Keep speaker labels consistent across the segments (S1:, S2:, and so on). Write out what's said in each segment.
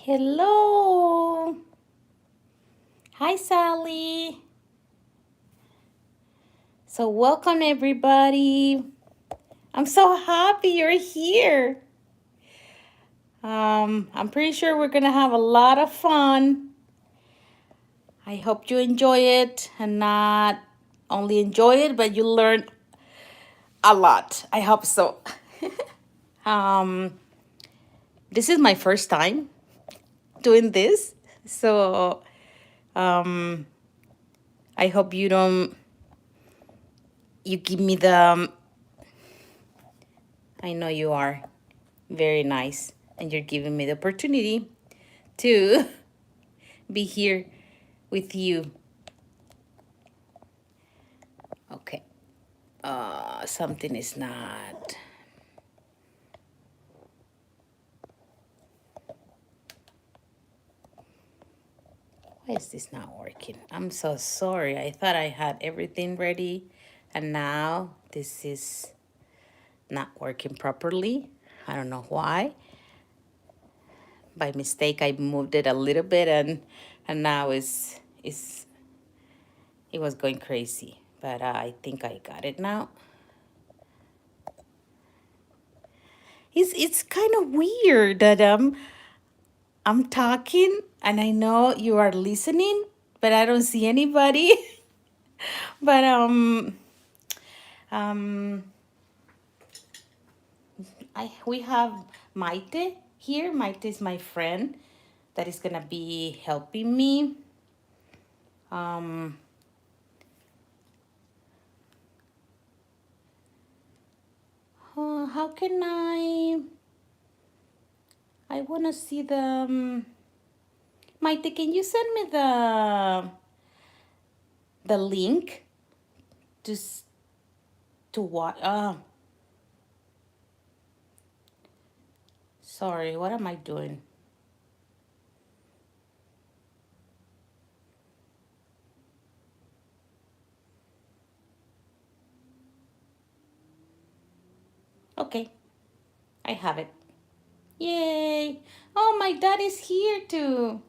S1: Hello. Hi, Sally. So, welcome everybody. I'm so happy you're here. I'm pretty sure we're going to have a lot of fun. I hope you enjoy it and not only enjoy it, but you learn a lot. I hope so. um, this is my first time doing this. So, um, I hope you give me I know you are very nice and you're giving me the opportunity to be here with you. Okay. Something is not. Why is this not working? I'm so sorry. I thought I had everything ready and now this is not working properly. I don't know why. By mistake I moved it a little bit and now it's it was going crazy. But I think I got it now. It's kind of weird that I'm talking and I know you are listening, but I don't see anybody. But um we have Maite here. Maite is my friend that is gonna be helping me. Um how can I wanna see the Maite, can you send me the link to to what sorry, what am I doing? Okay, I have it. Yay! Oh, my dad is here too.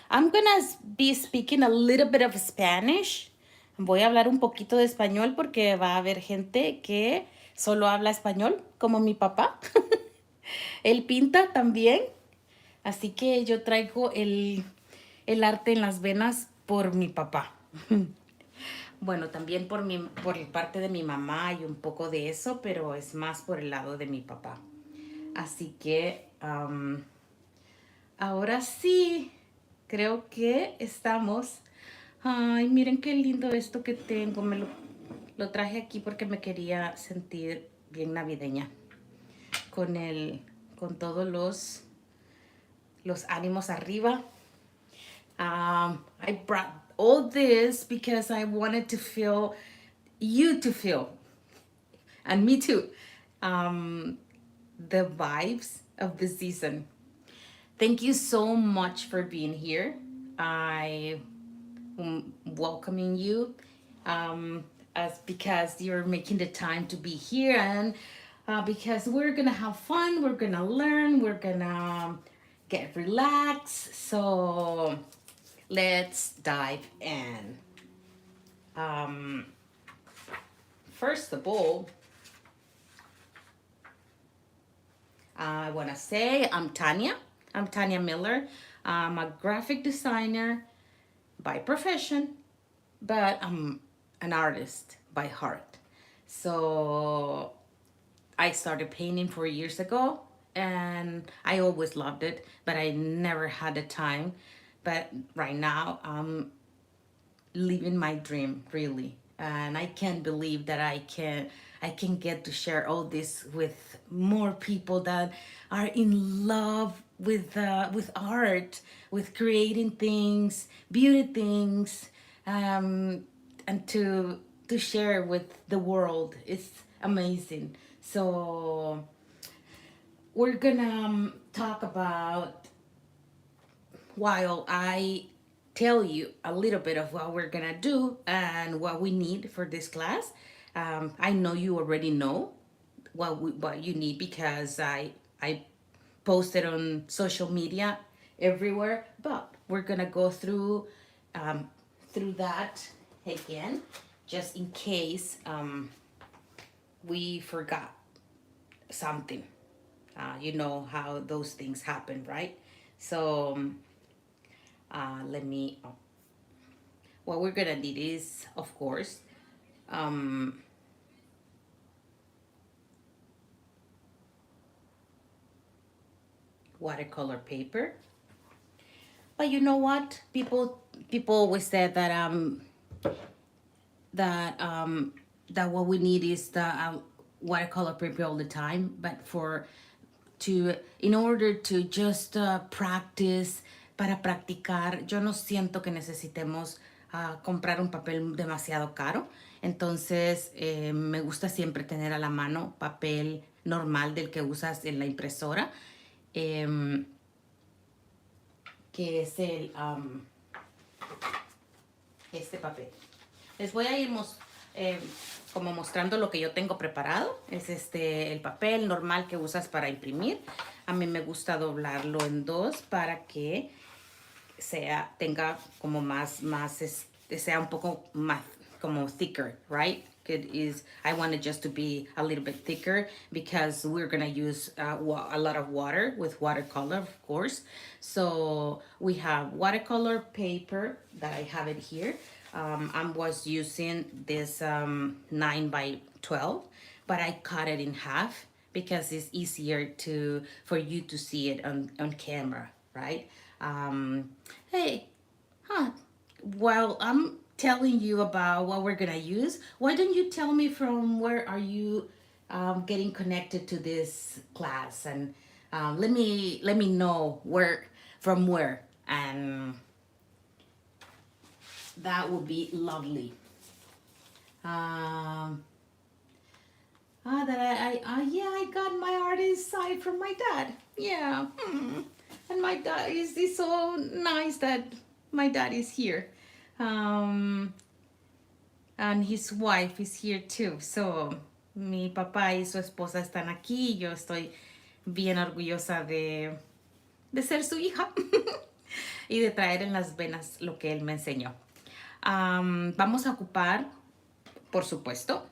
S1: I'm gonna be speaking a little bit of Spanish. Voy a hablar un poquito de español porque va a haber gente que solo habla español, como mi papá. Él pinta también. Así que yo traigo el arte en las venas por mi papá. Bueno, también por parte de mi mamá y un poco de eso, pero es más por el lado de mi papá. Así que ahora sí, creo que estamos. Ay, miren qué lindo esto que tengo. Lo traje aquí porque me quería sentir bien navideña. Con con todos los ánimos arriba. I brought all this because I wanted to feel you to feel, and me too, the vibes of the season. Thank you so much for being here. I am welcoming you as because you're making the time to be here and because we're gonna have fun, we're gonna learn, we're gonna get relaxed. So let's dive in. Um, First of all, I want to say I'm Tania. I'm Tania Miller. I'm a graphic designer by profession, but I'm an artist by heart. So I started painting 4 years ago and I always loved it, but I never had the time. But right now I'm living my dream really, and I can't believe that I can get to share all this with more people that are in love with art, with creating things, beauty things, and to share with the world. It's amazing. So we're gonna talk about, while I tell you a little bit of what we're gonna do and what we need for this class. I know you already know what you need because I posted on social media everywhere, but we're gonna go um, through that again, just in case we forgot something. You know how those things happen, right? So let me. What we're gonna need is, of course, um, watercolor paper. But you know what? People always said that that what we need is the watercolor paper all the time. But for to in order to just practice, para practicar, yo no siento que necesitemos comprar un papel demasiado caro. Entonces me gusta siempre tener a la mano papel normal del que usas en la impresora, em, que es este papel. Les voy a ir como mostrando lo que yo tengo preparado. Es el papel normal que usas para imprimir. A mí me gusta doblarlo en dos para que tenga como sea un poco más como thicker, right? I want it just to be a little bit thicker because we're gonna use a lot of water with watercolor, of course. So we have watercolor paper that I have it here. I was using this 9 by 12, but I cut it in half because it's easier for you to see it on camera, right? Hey, huh? While I'm telling you about what we're gonna use, why don't you tell me from where are you getting connected to this class, and let me know from where, and that would be lovely. Um, that yeah, I got my artist side from my dad. Yeah, and my dad is so nice that my dad is here, um, and his wife is here too. So mi papá y su esposa están aquí. Yo estoy bien orgullosa de ser su hija y de traer en las venas lo que él me enseñó. Vamos a ocupar, por supuesto,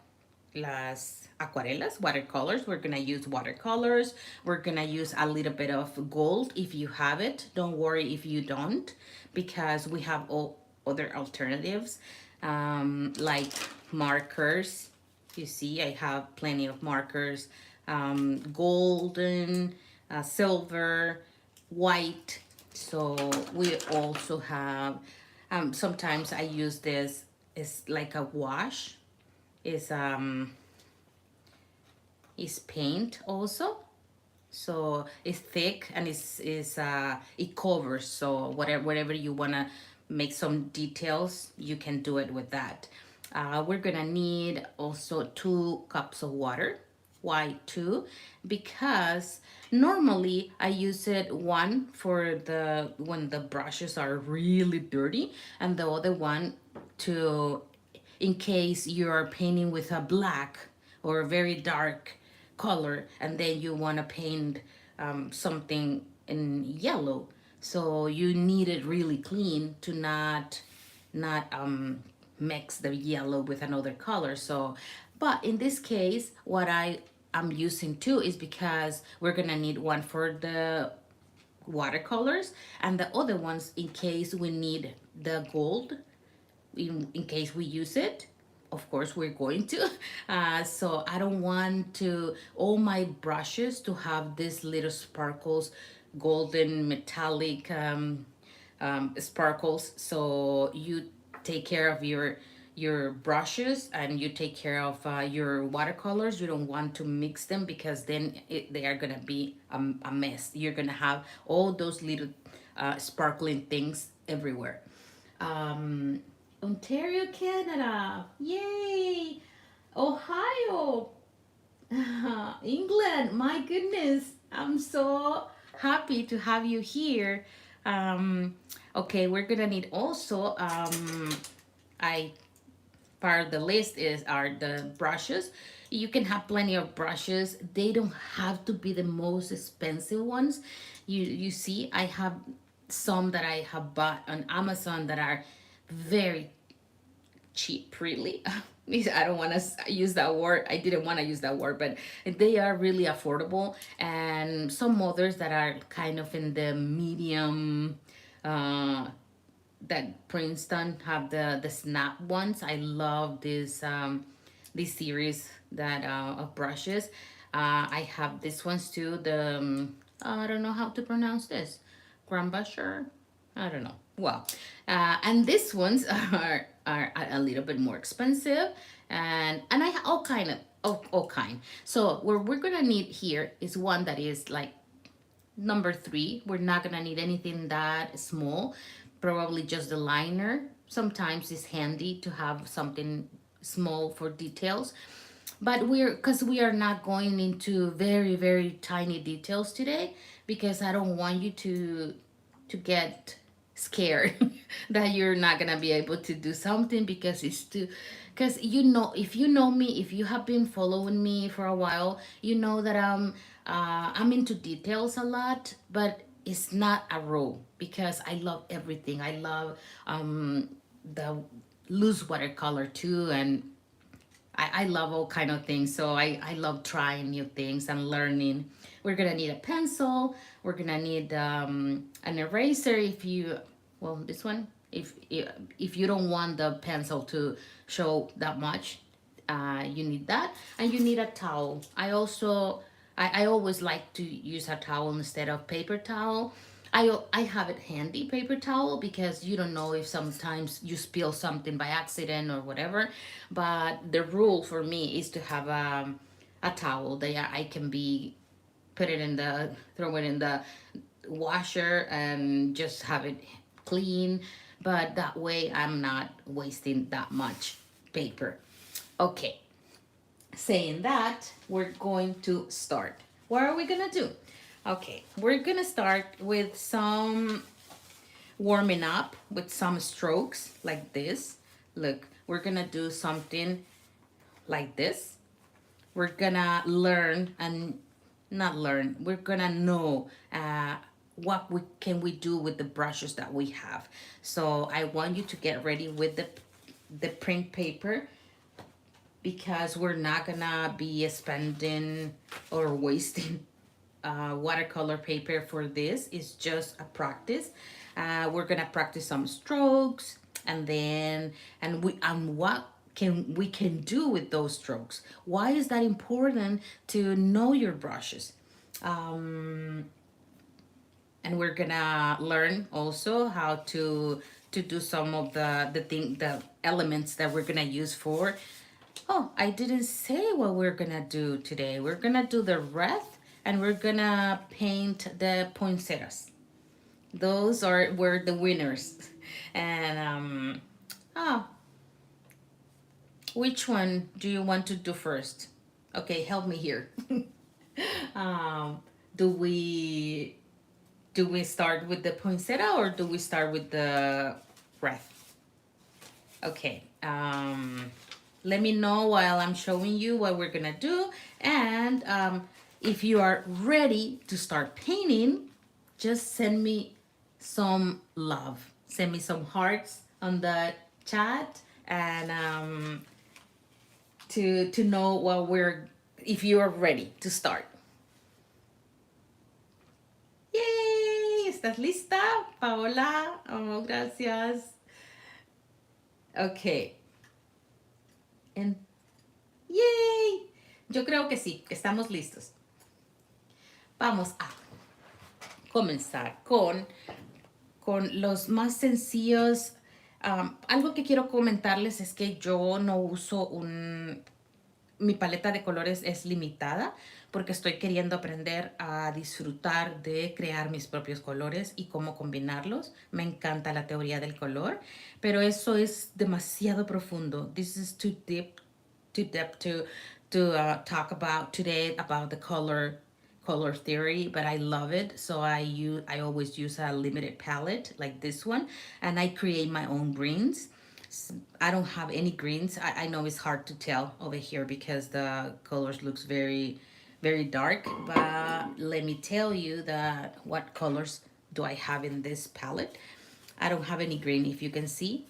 S1: las acuarelas, watercolors. We're gonna use watercolors. We're gonna use a little bit of gold if you have it. Don't worry if you don't, because we have all other alternatives, like markers. You see, I have plenty of markers, golden, silver, white. So we also have, sometimes I use this, it's like a wash, is paint also. So it's thick and it covers. So whatever you wanna make some details, you can do it with that. We're gonna need also 2 cups of water. Why 2? Because normally I use it one for when the brushes are really dirty, and the other one to in case you're painting with a black or a very dark color, and then you want to paint something in yellow, so you need it really clean to not mix the yellow with another color. So but in this case, what I'm using too is because we're gonna need one for the watercolors and the other ones in case we need the gold, in case we use it. Of course we're going to. So I don't want to all my brushes to have these little sparkles, golden metallic sparkles. So you take care of your brushes and you take care of your watercolors. You don't want to mix them because then they are gonna be a mess. You're gonna have all those little sparkling things everywhere. um, Ontario, Canada. Yay! Ohio, England. My goodness, I'm so happy to have you here. Okay, we're gonna need also, I part of the list are the brushes. You can have plenty of brushes. They don't have to be the most expensive ones. You see, I have some that I have bought on Amazon that are very cheap, really. I don't want to use that word. I didn't want to use that word, but they are really affordable. And some others that are kind of in the medium, uh, that Princeton have the snap ones. I love this series that of brushes. I have these ones too. The I don't know how to pronounce this. Grambusher. I don't know. Well, and these ones are a little bit more expensive, and I have all kind. So what we're gonna need here is one that is like number three. We're not gonna need anything that small, probably just the liner. Sometimes it's handy to have something small for details, but because we are not going into very, very tiny details today, because I don't want you to get scared that you're not gonna be able to do something because it's too, because if you know me, if you have been following me for a while, you know that I'm into details a lot, but it's not a rule because I love everything. I love the loose watercolor too, and I love all kind of things. So I love trying new things and learning. We're gonna need a pencil. We're gonna need an eraser if you, well, this one, if you don't want the pencil to show that much, you need that. And you need a towel. I always like to use a towel instead of paper towel. I have it handy, paper towel, because you don't know if sometimes you spill something by accident or whatever. But the rule for me is to have a towel that I can be throw it in the washer and just have it clean. But that way I'm not wasting that much paper. Okay, saying that, we're going to start. What are we gonna do? Okay, we're gonna start with some warming up with some strokes like this. Look, we're gonna do something like this. We're gonna learn and not learn. We're gonna know what we do with the brushes that we have. So I want you to get ready with the print paper, because we're not gonna be spending or wasting watercolor paper for this. It's just a practice. We're gonna practice some strokes, and then and what we can do with those strokes. Why is that important to know your brushes? Um, and we're gonna learn also how to do some of the elements that we're gonna use for. Oh, I didn't say what we're gonna do today. We're gonna do the wreath, and we're gonna paint the poinsettias. Those were the winners. And oh, which one do you want to do first? Okay, help me here. um, do we start with the poinsettia, or do we start with the wreath? Okay. Let me know while I'm showing you what we're gonna do. And if you are ready to start painting, just send me some love. Send me some hearts on the chat, and to know what if you are ready to start. Yay! ¿Estás lista, Paola? Oh, gracias. Okay. And yay! Yo creo que sí, que estamos listos. Vamos a comenzar con los más sencillos. Algo que quiero comentarles es que yo no uso mi paleta de colores es limitada, porque estoy queriendo aprender a disfrutar de crear mis propios colores y cómo combinarlos. Me encanta la teoría del color, pero eso es demasiado profundo. This is too deep to talk about today, about the color theory, but I love it. So I always use a limited palette like this one, and I create my own greens. I don't have any greens. I know it's hard to tell over here because the colors looks very, very dark, but let me tell you that what colors do I have in this palette. I don't have any green, if you can see.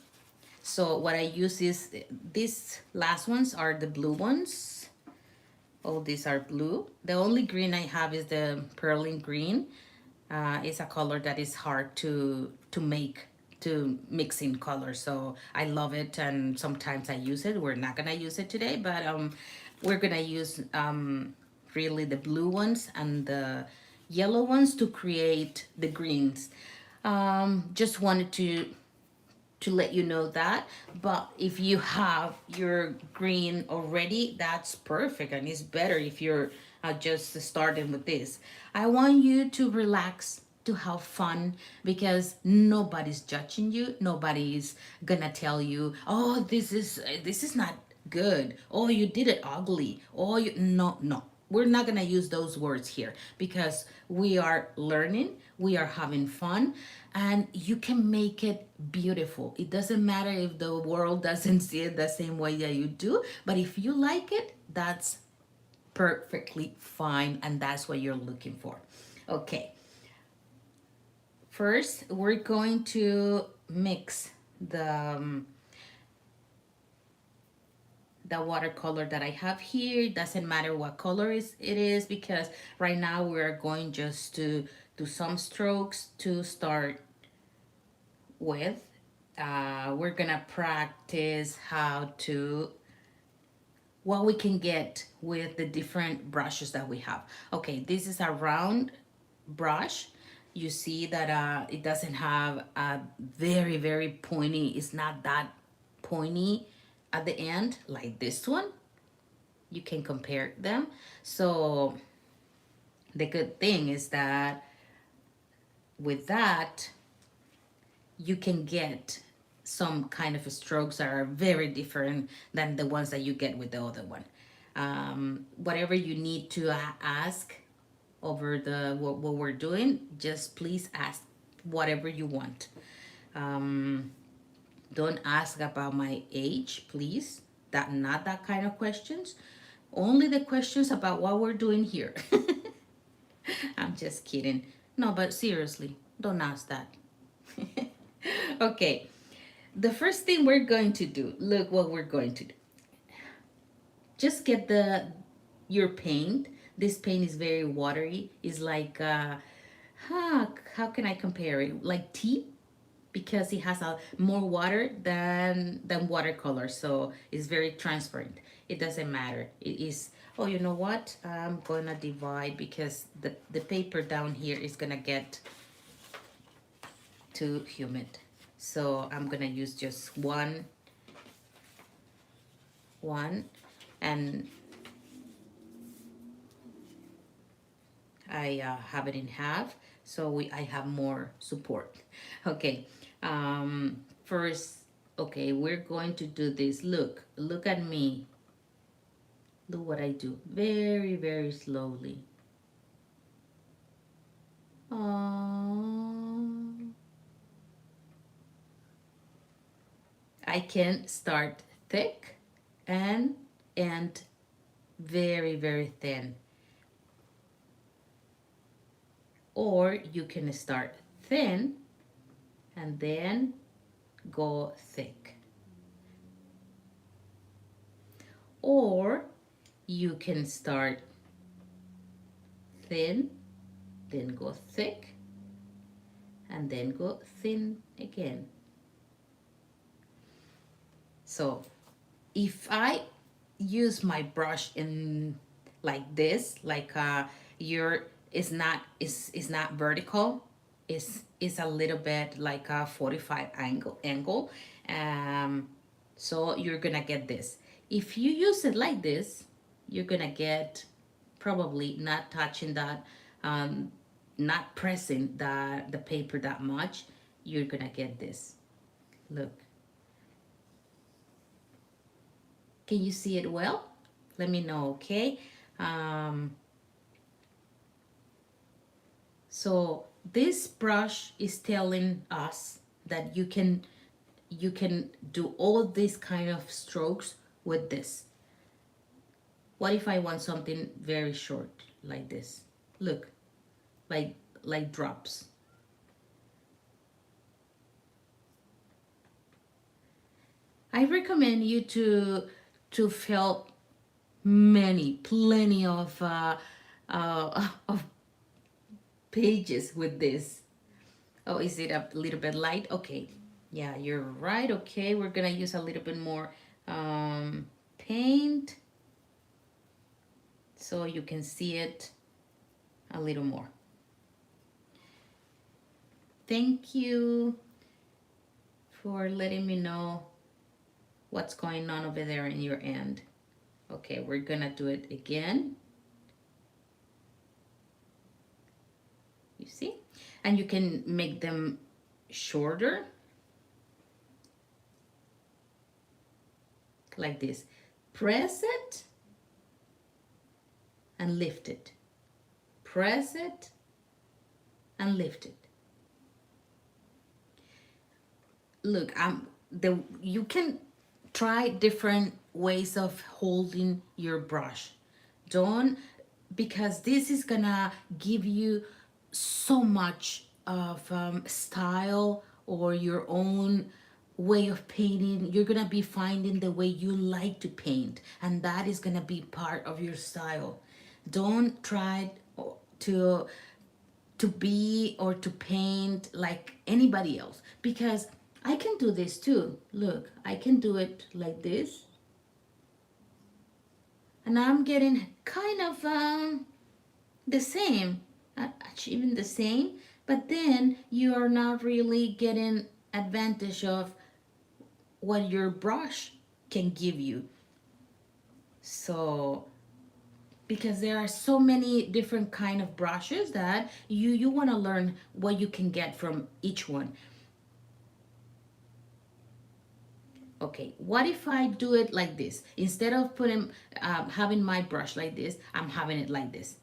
S1: So what I use is, these last ones are the blue ones. All these are blue. The only green I have is the pearling green. It's a color that is hard to make, to mix in color. So I love it, and sometimes I use it. We're not gonna use it today, but we're gonna use really the blue ones and the yellow ones to create the greens. Just wanted to let you know that. But if you have your green already, that's perfect, and it's better if you're just starting with this. I want you to relax, to have fun, because nobody's judging you. Nobody's gonna tell you, oh, this is not good, oh, you did it ugly, oh, you, no, no, we're not going to use those words here, because we are learning, we are having fun, and you can make it beautiful. It doesn't matter if the world doesn't see it the same way that you do, but if you like it, that's perfectly fine, and that's what you're looking for. Okay, first we're going to mix the watercolor that I have here. It doesn't matter what color it is, because right now we're going just to do some strokes to start with. We're gonna practice how to, what we can get with the different brushes that we have. Okay, this is a round brush. You see that it doesn't have a very pointy, it's not that pointy at the end like this one. You can compare them. So the good thing is that with that, you can get some kind of strokes that are very different than the ones that you get with the other one. Whatever you need to ask over the what we're doing, just please ask whatever you want. Um, don't ask about my age, please. That, not that kind of questions. Only the questions about what we're doing here. I'm just kidding. No, but seriously, don't ask that. Okay, the first thing we're going to do, look what we're going to do. Just get your paint. This paint is very watery. It's like, how can I compare it? Like tea, because it has a more water than watercolor, so it's very transparent. It doesn't matter. It is. Oh, you know what? I'm gonna divide, because the paper down here is gonna get too humid. So I'm gonna use just one, and I have it in half, so I have more support. Okay, first, okay, we're going to do this. Look at me. Look what I do. Very slowly. Aww. I can start thick and end very thin. Or you can start thin and then go thick. Or you can start thin, then go thick, and then go thin again. So if I use my brush in like this, like your is not vertical, is a little bit like a 45 angle. um so you're gonna get this. If you use it like this, you're gonna get probably not touching that, not pressing the paper that much. You're gonna get this. Look, can you see it well? Let me know, okay? um So this brush is telling us that you can do all these kind of strokes with this. What if I want something very short like this? Look, like drops. I recommend you to fill plenty of pages with this. Oh, is it a little bit light? Okay. Yeah, you're right. Okay, we're gonna use a little bit more paint so you can see it a little more. Thank you for letting me know what's going on over there in your end. Okay, we're gonna do it again. You see? And you can make them shorter like this. Press it and lift it. Press it and lift it. Look, you can try different ways of holding your brush. Don't, because this is gonna give you so much of style or your own way of painting. You're gonna be finding the way you like to paint, and that is gonna be part of your style. Don't try to be or to paint like anybody else, because I can do this too. Look, I can do it like this, and I'm getting kind of the same, achieving the same, but then you are not really getting advantage of what your brush can give you. So because there are so many different kind of brushes that you want to learn what you can get from each one. Okay, what if I do it like this? Instead of putting having my brush like this, I'm having it like this.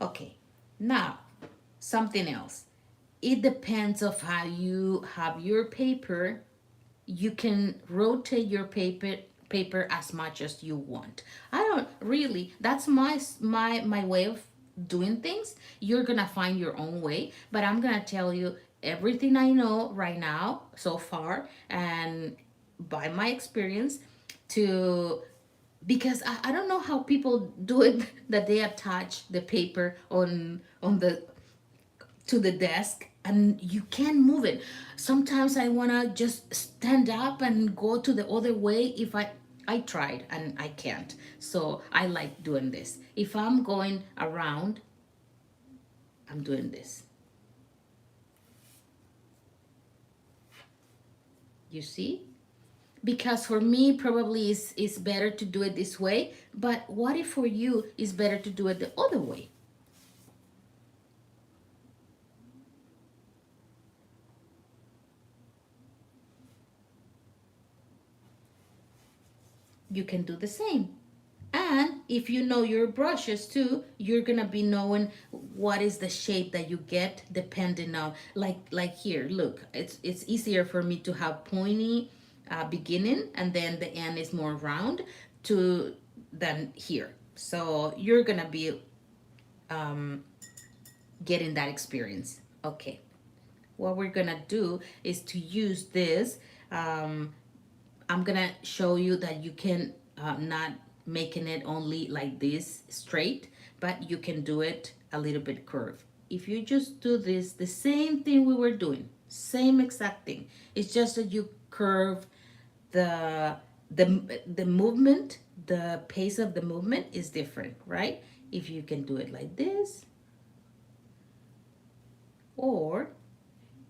S1: Okay, now something else. It depends of how you have your paper. You can rotate your paper as much as you want. I don't really, that's my way of doing things. You're gonna find your own way, but I'm gonna tell you everything I know right now so far, and by my experience, to because I don't know how people do it that they attach the paper on the to the desk and you can't move it. Sometimes I want to just stand up and go to the other way. If I tried and I can't. So I like doing this. If I'm going around, I'm doing this. You see? Because for me probably is better to do it this way, but what if for you is better to do it the other way? You can do the same. And if you know your brushes too, you're gonna be knowing what is the shape that you get depending on, like here, look, it's easier for me to have pointy beginning and then the end is more round to than here. So you're gonna be getting that experience. Okay, what we're gonna do is to use this. I'm gonna show you that you can not making it only like this straight, but you can do it a little bit curved. If you just do this, the same thing we were doing, same exact thing. It's just that you curve the the movement, the pace of the movement is different, right? If you can do it like this, or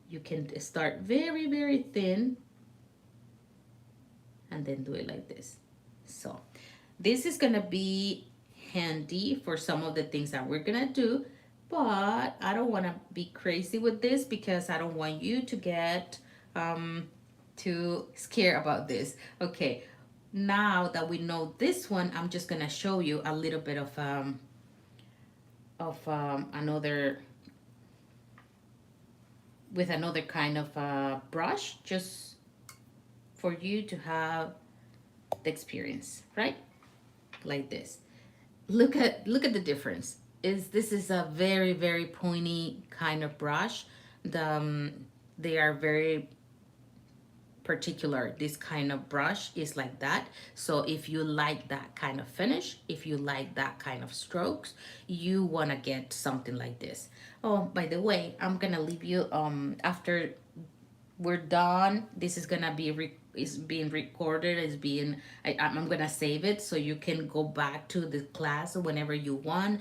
S1: you can start very thin and then do it like this. So this is gonna be handy for some of the things that we're gonna do, but I don't wanna be crazy with this because I don't want you to get too scared about this. Okay, now that we know this one, I'm just gonna show you a little bit of another, with another kind of brush, just for you to have the experience, right? Like this. Look at the difference. This is a very pointy kind of brush. the they are very particular. This kind of brush is like that. So if you like that kind of finish, if you like that kind of strokes, you want to get something like this. Oh, by the way, I'm gonna leave you after we're done. This is gonna be is being recorded, is being I'm gonna save it so you can go back to the class whenever you want,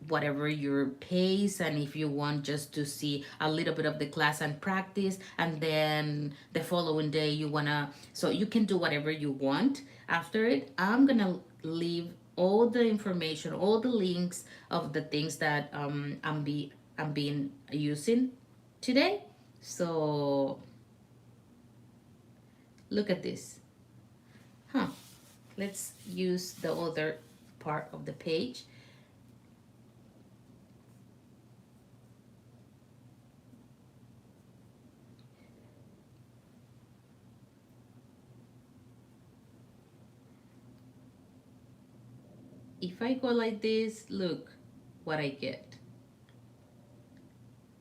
S1: whatever your pace, and if you want just to see a little bit of the class and practice, and then the following day you wanna, so you can do whatever you want after it. I'm gonna leave all the information, all the links of the things that I'm being using today. So look at this. Huh. Let's use the other part of the page. If I go like this, look what I get.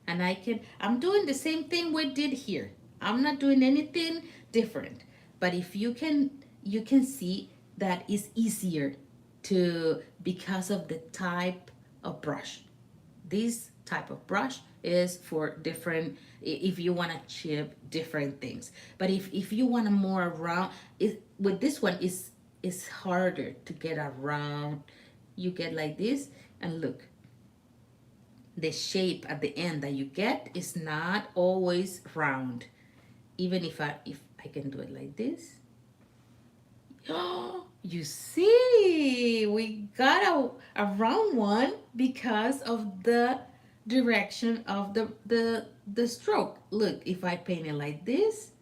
S1: And I'm doing the same thing we did here. I'm not doing anything different. But if you can see that it's easier to, because of the type of brush. This type of brush is for different, if you want to chip different things. But if you want a more round, with this one is harder to get around. You get like this, and look, the shape at the end that you get is not always round. Even if I can do it like this. Oh, you see, we got a round one because of the direction of the stroke. Look, if I paint it like this,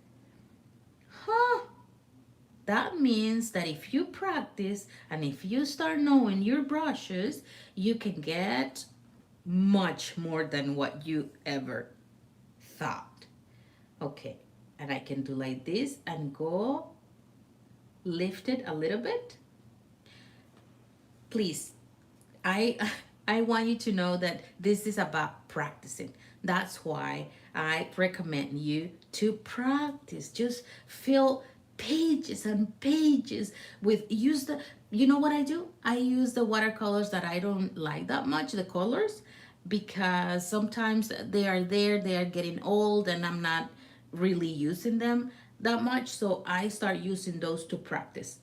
S1: huh? That means that if you practice and if you start knowing your brushes, you can get much more than what you ever thought. Okay, and I can do like this and go lift it a little bit. Please, I I want you to know that this is about practicing. That's why I recommend you to practice. Just fill pages and pages with, use the, you know what I do? I use the watercolors that I don't like that much, the colors, because sometimes they are there, they are getting old, and I'm not really using them that much. So I start using those to practice.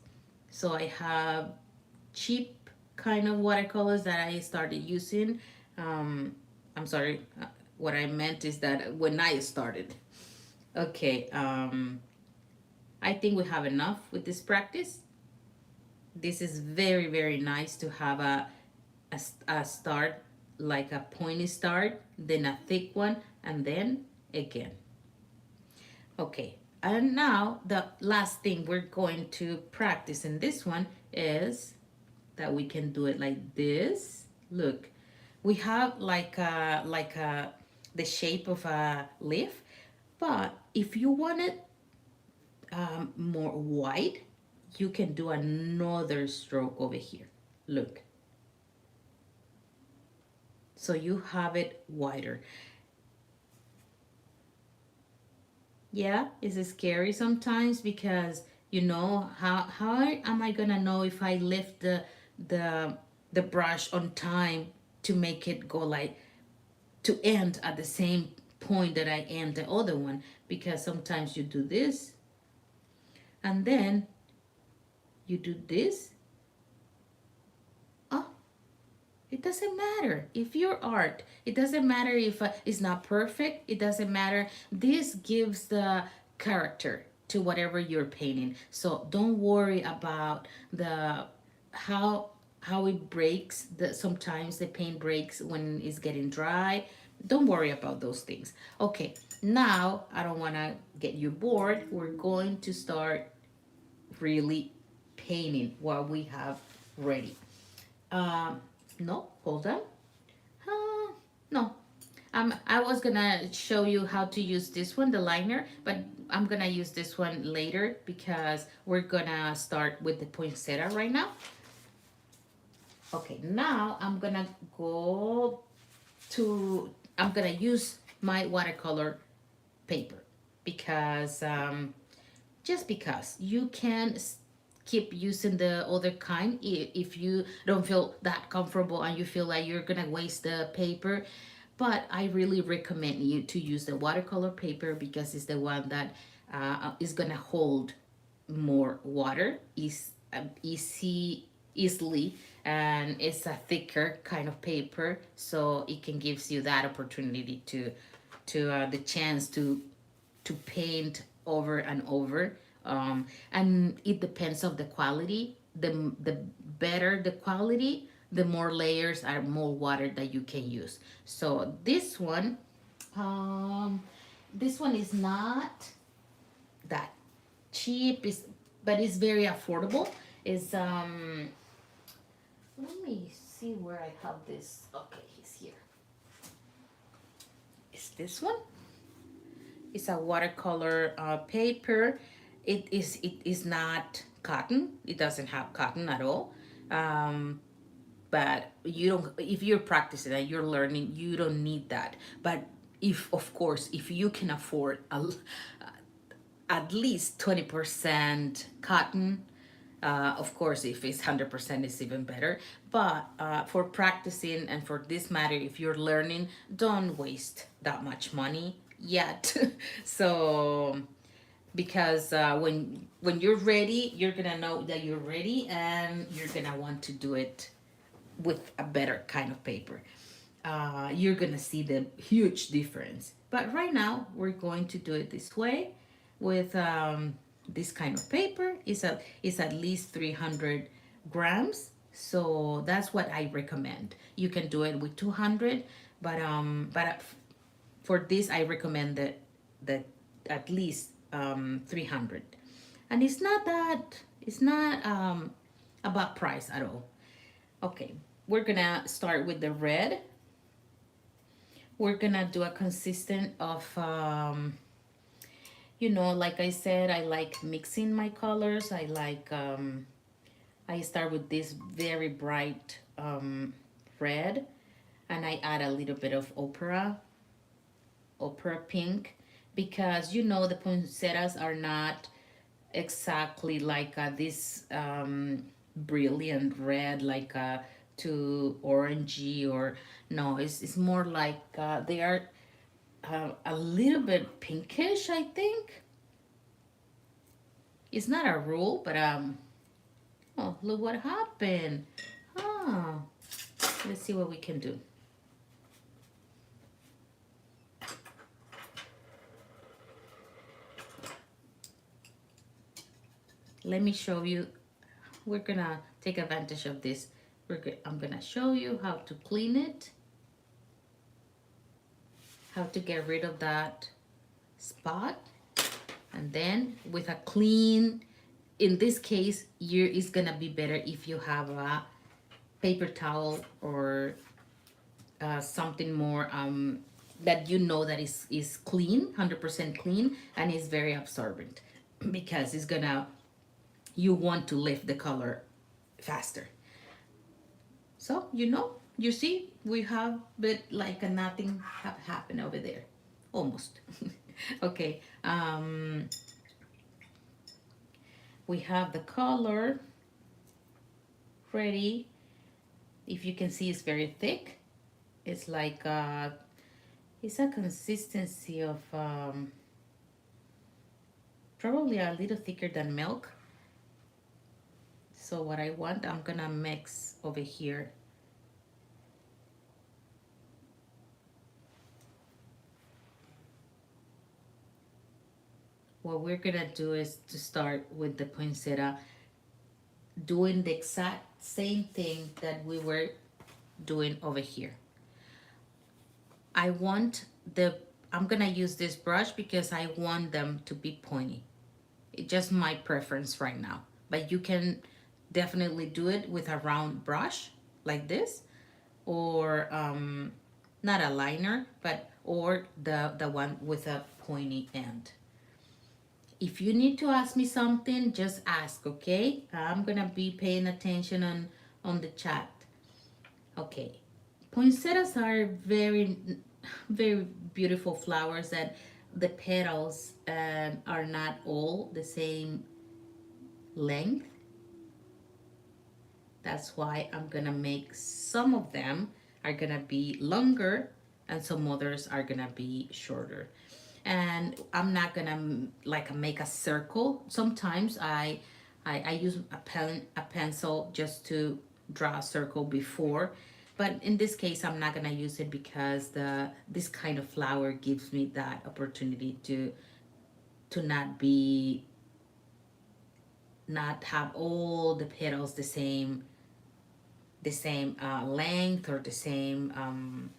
S1: So I have cheap kind of watercolors that I started using. I'm sorry, what I meant is that when I started. Okay, I think we have enough with this practice. This is very, very nice to have a start, like a pointy start, then a thick one, and then again. Okay, and now the last thing we're going to practice in this one is that we can do it like this. Look, we have like the shape of a leaf, but if you want it more wide, you can do another stroke over here. Look, so you have it wider. Yeah, is it scary sometimes because you know how am I gonna know if I lift the the brush on time to make it go like to end at the same point that I end the other one, because sometimes you do this and then you do this. Oh, it doesn't matter if your art, it doesn't matter if it's not perfect, it doesn't matter. This gives the character to whatever you're painting. So don't worry about the how it breaks. The sometimes the paint breaks when it's getting dry. Don't worry about those things. Okay, now I don't want to get you bored. We're going to start really painting what we have ready. Um, no, hold on. No, I was gonna show you how to use this one, the liner, but I'm gonna use this one later because we're gonna start with the poinsettia right now. Okay, now I'm gonna use my watercolor paper because just because you can keep using the other kind if you don't feel that comfortable and you feel like you're gonna waste the paper. But I really recommend you to use the watercolor paper because it's the one that is gonna hold more water easily, and it's a thicker kind of paper, so it can gives you that opportunity to the chance to paint over and over. And it depends of the quality. The better the quality, the more layers are more water that you can use. So um, this one is not that cheap, is but it's very affordable. Is let me see where I have this. Okay, he's here. Is this one? It's a watercolor paper. It is not cotton. It doesn't have cotton at all. Um, but you don't, if you're practicing and you're learning, you don't need that. But if, of course, if you can afford at least 20% cotton, of course, if it's 100%, it's even better. But for practicing and for this matter, if you're learning, don't waste that much money yet. So because when you're ready, you're gonna know that you're ready, and you're gonna want to do it with a better kind of paper. You're gonna see the huge difference. But right now, we're going to do it this way with this kind of paper. It's at least 300 grams. So that's what I recommend. You can do it with 200, but for this I recommend the at least 300. And it's not about price at all. Okay, we're gonna start with the red. We're gonna do a consistent of like I said, I like mixing my colors. I start with this very bright red, and I add a little bit of opera pink, because the poinsettias are not exactly like this brilliant red, like too orangey, or no, it's more like they are a little bit pinkish, I think. It's not a rule, but oh, look what happened. Oh, let's see what we can do. Let me show you. We're gonna take advantage of this. I'm gonna show you how to clean it, how to get rid of that spot, and then with a clean, in this case, it's gonna be better if you have a paper towel or something more that that is clean, 100% clean, and is very absorbent, because you want to lift the color faster. So you see, we have but like nothing have happened over there, almost. Okay, we have the color ready. If you can see, it's very thick. It's like it's a consistency of probably a little thicker than milk. So what I want, I'm gonna mix over here. What we're gonna do is to start with the poinsettia, doing the exact same thing that we were doing over here. I'm gonna use this brush because I want them to be pointy. It's just my preference right now. But you can definitely do it with a round brush like this, or not a liner, or the one with a pointy end. If you need to ask me something, just ask, okay? I'm gonna be paying attention on the chat. Okay, poinsettias are very very beautiful flowers that the petals are not all the same length. That's why I'm gonna make some of them are gonna be longer and some others are gonna be shorter. And I'm not gonna like make a circle. Sometimes I use a pencil just to draw a circle before, but in this case I'm not gonna use it because the this kind of flower gives me that opportunity to not have all the petals the same length or the same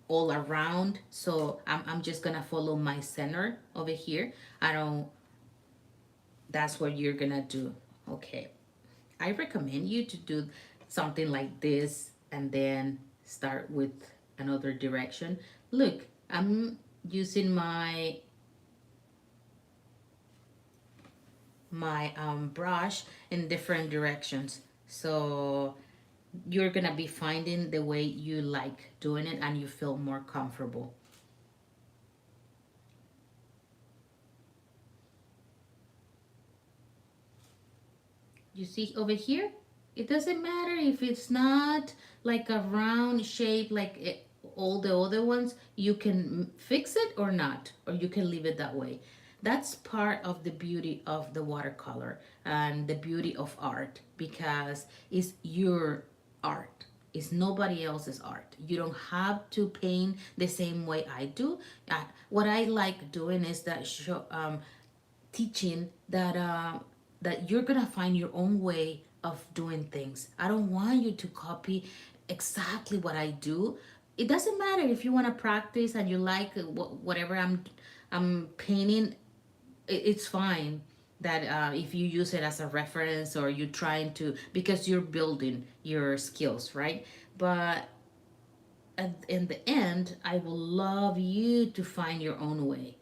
S1: all around. So I'm just gonna follow my center over here. I don't That's what you're gonna do. Okay, I recommend you to do something like this and then start with another direction. Look, I'm using my brush in different directions, so you're gonna be finding the way you like doing it and you feel more comfortable. You see over here, it doesn't matter if it's not like a round shape like all the other ones. You can fix it or not, or you can leave it that way. That's part of the beauty of the watercolor and the beauty of art, because it's your art. It's nobody else's art. You don't have to paint the same way I do. What I like doing is that teaching that you're gonna find your own way of doing things. I don't want you to copy exactly what I do. It doesn't matter if you want to practice and you like whatever I'm painting. It's fine that if you use it as a reference or you're trying to, because you're building your skills, right? But in the end, I will love you to find your own way.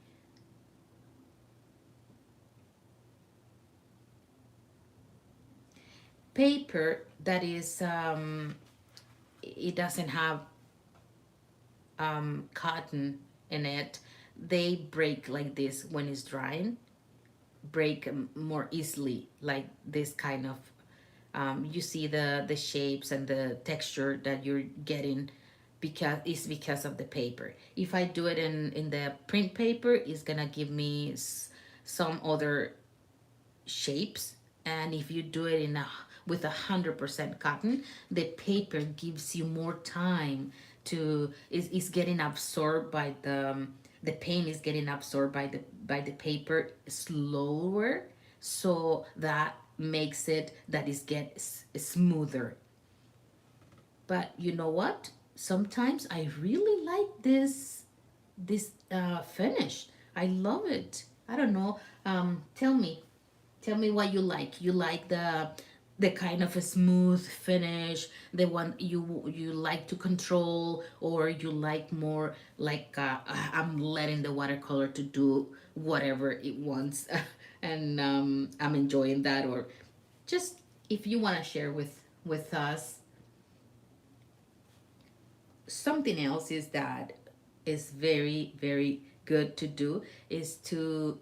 S1: Paper that is it doesn't have cotton in it, they break like this when it's drying, break more easily like this kind of you see the shapes and the texture that you're getting because of the paper. If I do it in the print paper, it's gonna give me some other shapes. And if you do it in a with 100% cotton, the paper gives you more time to is getting absorbed by the paint is getting absorbed by the paper slower, so that makes it that is smoother. But you know what, sometimes I really like this finish. I love it. I don't know. Tell me what you like. You like the kind of a smooth finish, the one you like to control, or you like more like I'm letting the watercolor to do whatever it wants, and I'm enjoying that. Or just if you want to share with us something else is that is very very good to do is to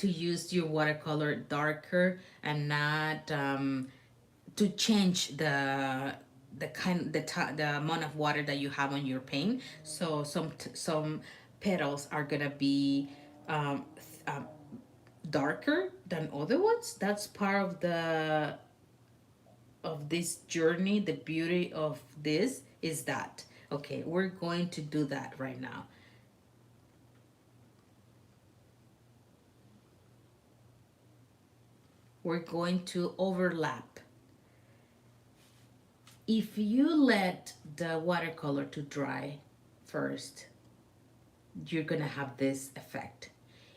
S1: use your watercolor darker and not to change the amount of water that you have on your paint. So some petals are gonna be um, darker than other ones. That's part of this journey. The beauty of this is that, okay, we're going to do that right now. We're going to overlap. If you let the watercolor to dry first, you're gonna have this effect.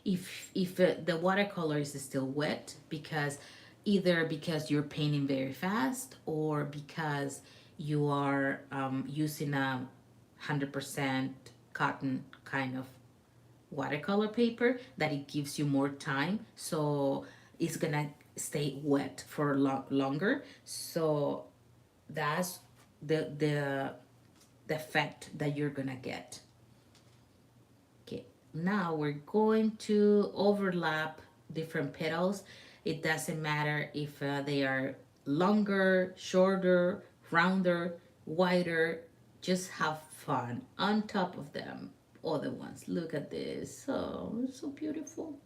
S1: If the watercolor is still wet, because either because you're painting very fast or because you are using a 100% cotton kind of watercolor paper, that it gives you more time, so it's gonna stay wet for longer. So that's the the effect that you're gonna get. Okay, now we're going to overlap different petals. It doesn't matter if they are longer, shorter, rounder, wider. Just have fun on top of them. Other ones. Look at this. Oh, it's so beautiful.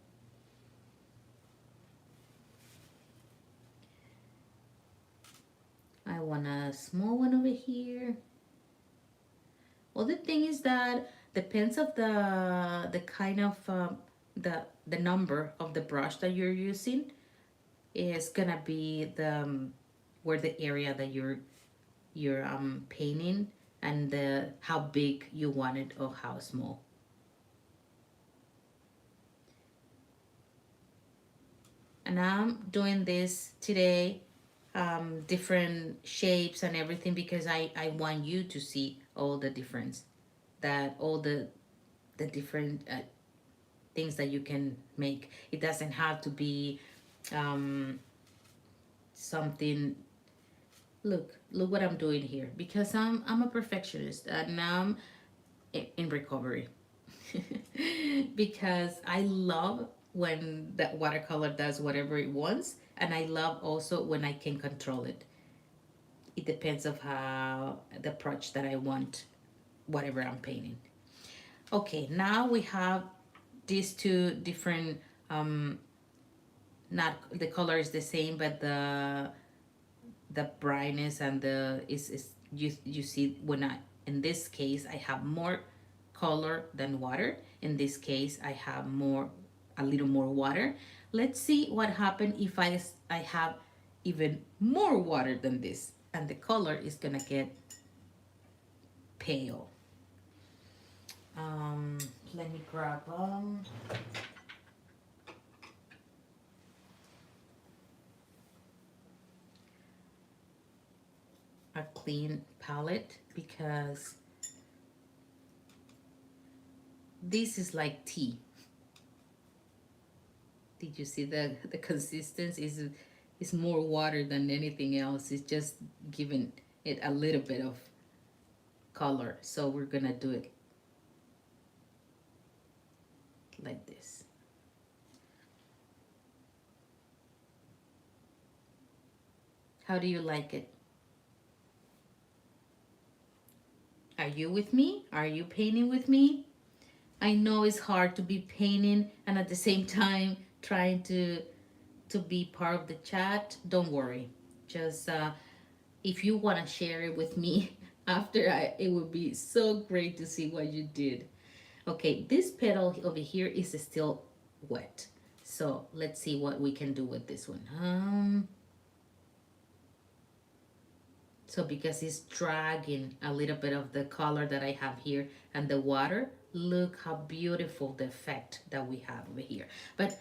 S1: I want a small one over here. Well, the thing is that depends of the kind of the number of the brush that you're using is gonna be the where the area that you're painting and the how big you want it or how small. And I'm doing this today, different shapes and everything because I want you to see all the difference, that all the different things that you can make. It doesn't have to be um, something. Look what I'm doing here because I'm a perfectionist and I'm in recovery because I love when that watercolor does whatever it wants, and I love also when I can control it. It depends of how the approach that I want, whatever I'm painting. Okay, now we have these two different not the color is the same, but the brightness and the is you see when I in this case I have more color than water. In this case I have more a little more water. Let's see what happened if I have even more water than this, and the color is gonna get pale. um Let me grab a clean palette because this is like tea. Did you see the consistency is more water than anything else. It's just giving it a little bit of color. So we're gonna do it like this. How do you like it? Are you with me? Are you painting with me? I know it's hard to be painting and at the same time trying to be part of the chat. Don't worry. Just if you want to share it with me after, it would be so great to see what you did. Okay, this petal over here is still wet. So let's see what we can do with this one. So because it's dragging a little bit of the color that I have here and the water, look how beautiful the effect that we have over here. But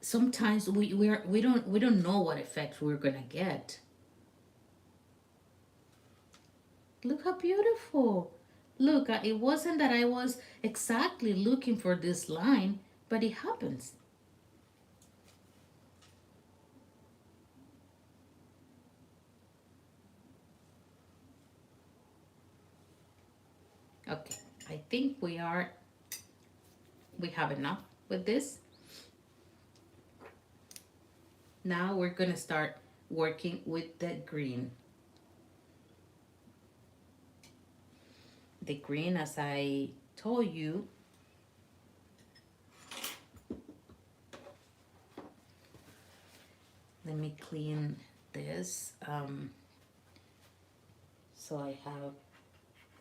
S1: sometimes we don't know what effect we're gonna get. Look how beautiful. Look, it wasn't that I was exactly looking for this line, but it happens. Okay, I think we have enough with this. Now we're gonna start working with the green. The green, as I told you, let me clean this so I have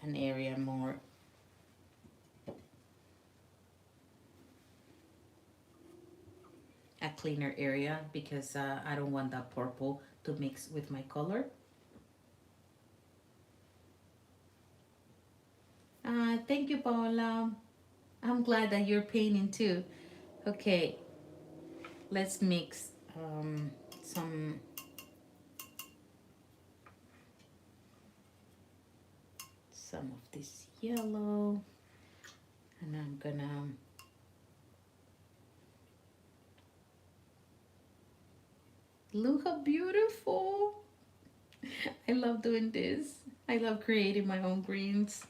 S1: an area more. A cleaner area because I don't want that purple to mix with my color. Thank you, Paola. I'm glad that you're painting too. Okay, let's mix some of this yellow, and I'm gonna look how beautiful. I love doing this. I love creating my own greens.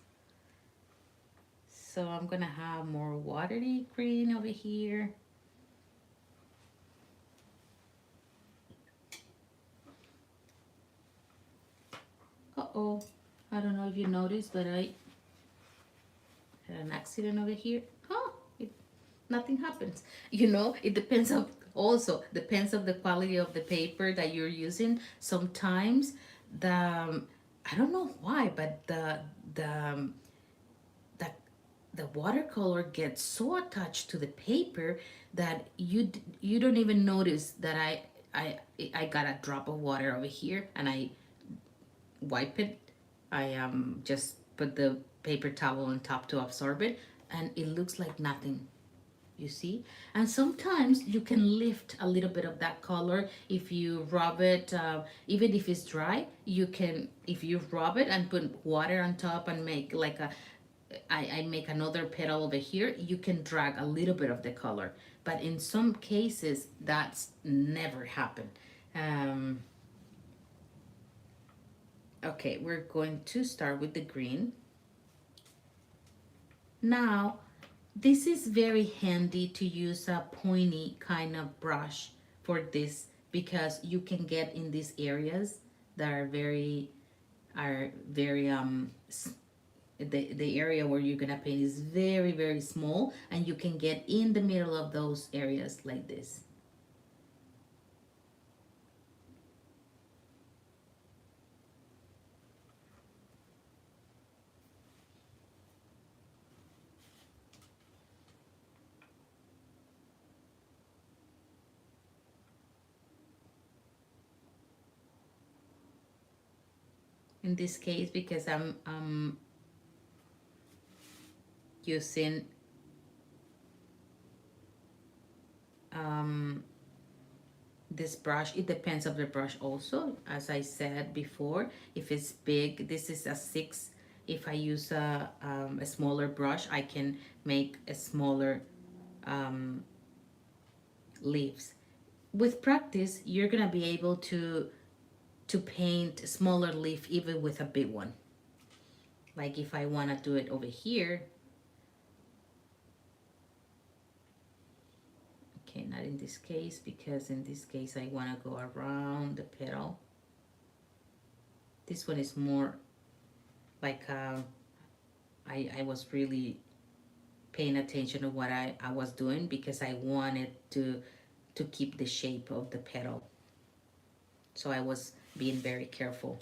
S1: So I'm gonna have more watery green over here. Uh-oh. I don't know if you noticed, but I had an accident over here. Oh, nothing happens. It depends of also depends of the quality of the paper that you're using. Sometimes the I don't know why, but the the the watercolor gets so attached to the paper that you don't even notice that I got a drop of water over here, and I wipe it. I just put the paper towel on top to absorb it, and it looks like nothing. You see, and sometimes you can lift a little bit of that color if you rub it, even if it's dry. You can, if you rub it and put water on top and make like I make another petal over here, you can drag a little bit of the color, but in some cases that's never happened. um, okay, we're going to start with the green. Now, this is very handy to use a pointy kind of brush for this, because you can get in these areas that are very the area where you're gonna paint is very, very small, and you can get in the middle of those areas like this. In this case, because I'm using um this brush, it depends of the brush also, as I said before. If it's big, this is a 6. If I use a smaller brush, I can make a smaller um, leaves. With practice, you're gonna be able to paint a smaller leaf even with a big one. Like if I want to do it over here. Okay, not in this case, because in this case I want to go around the petal. This one is more like I was really paying attention to what I was doing, because I wanted to keep the shape of the petal. So I was being very careful.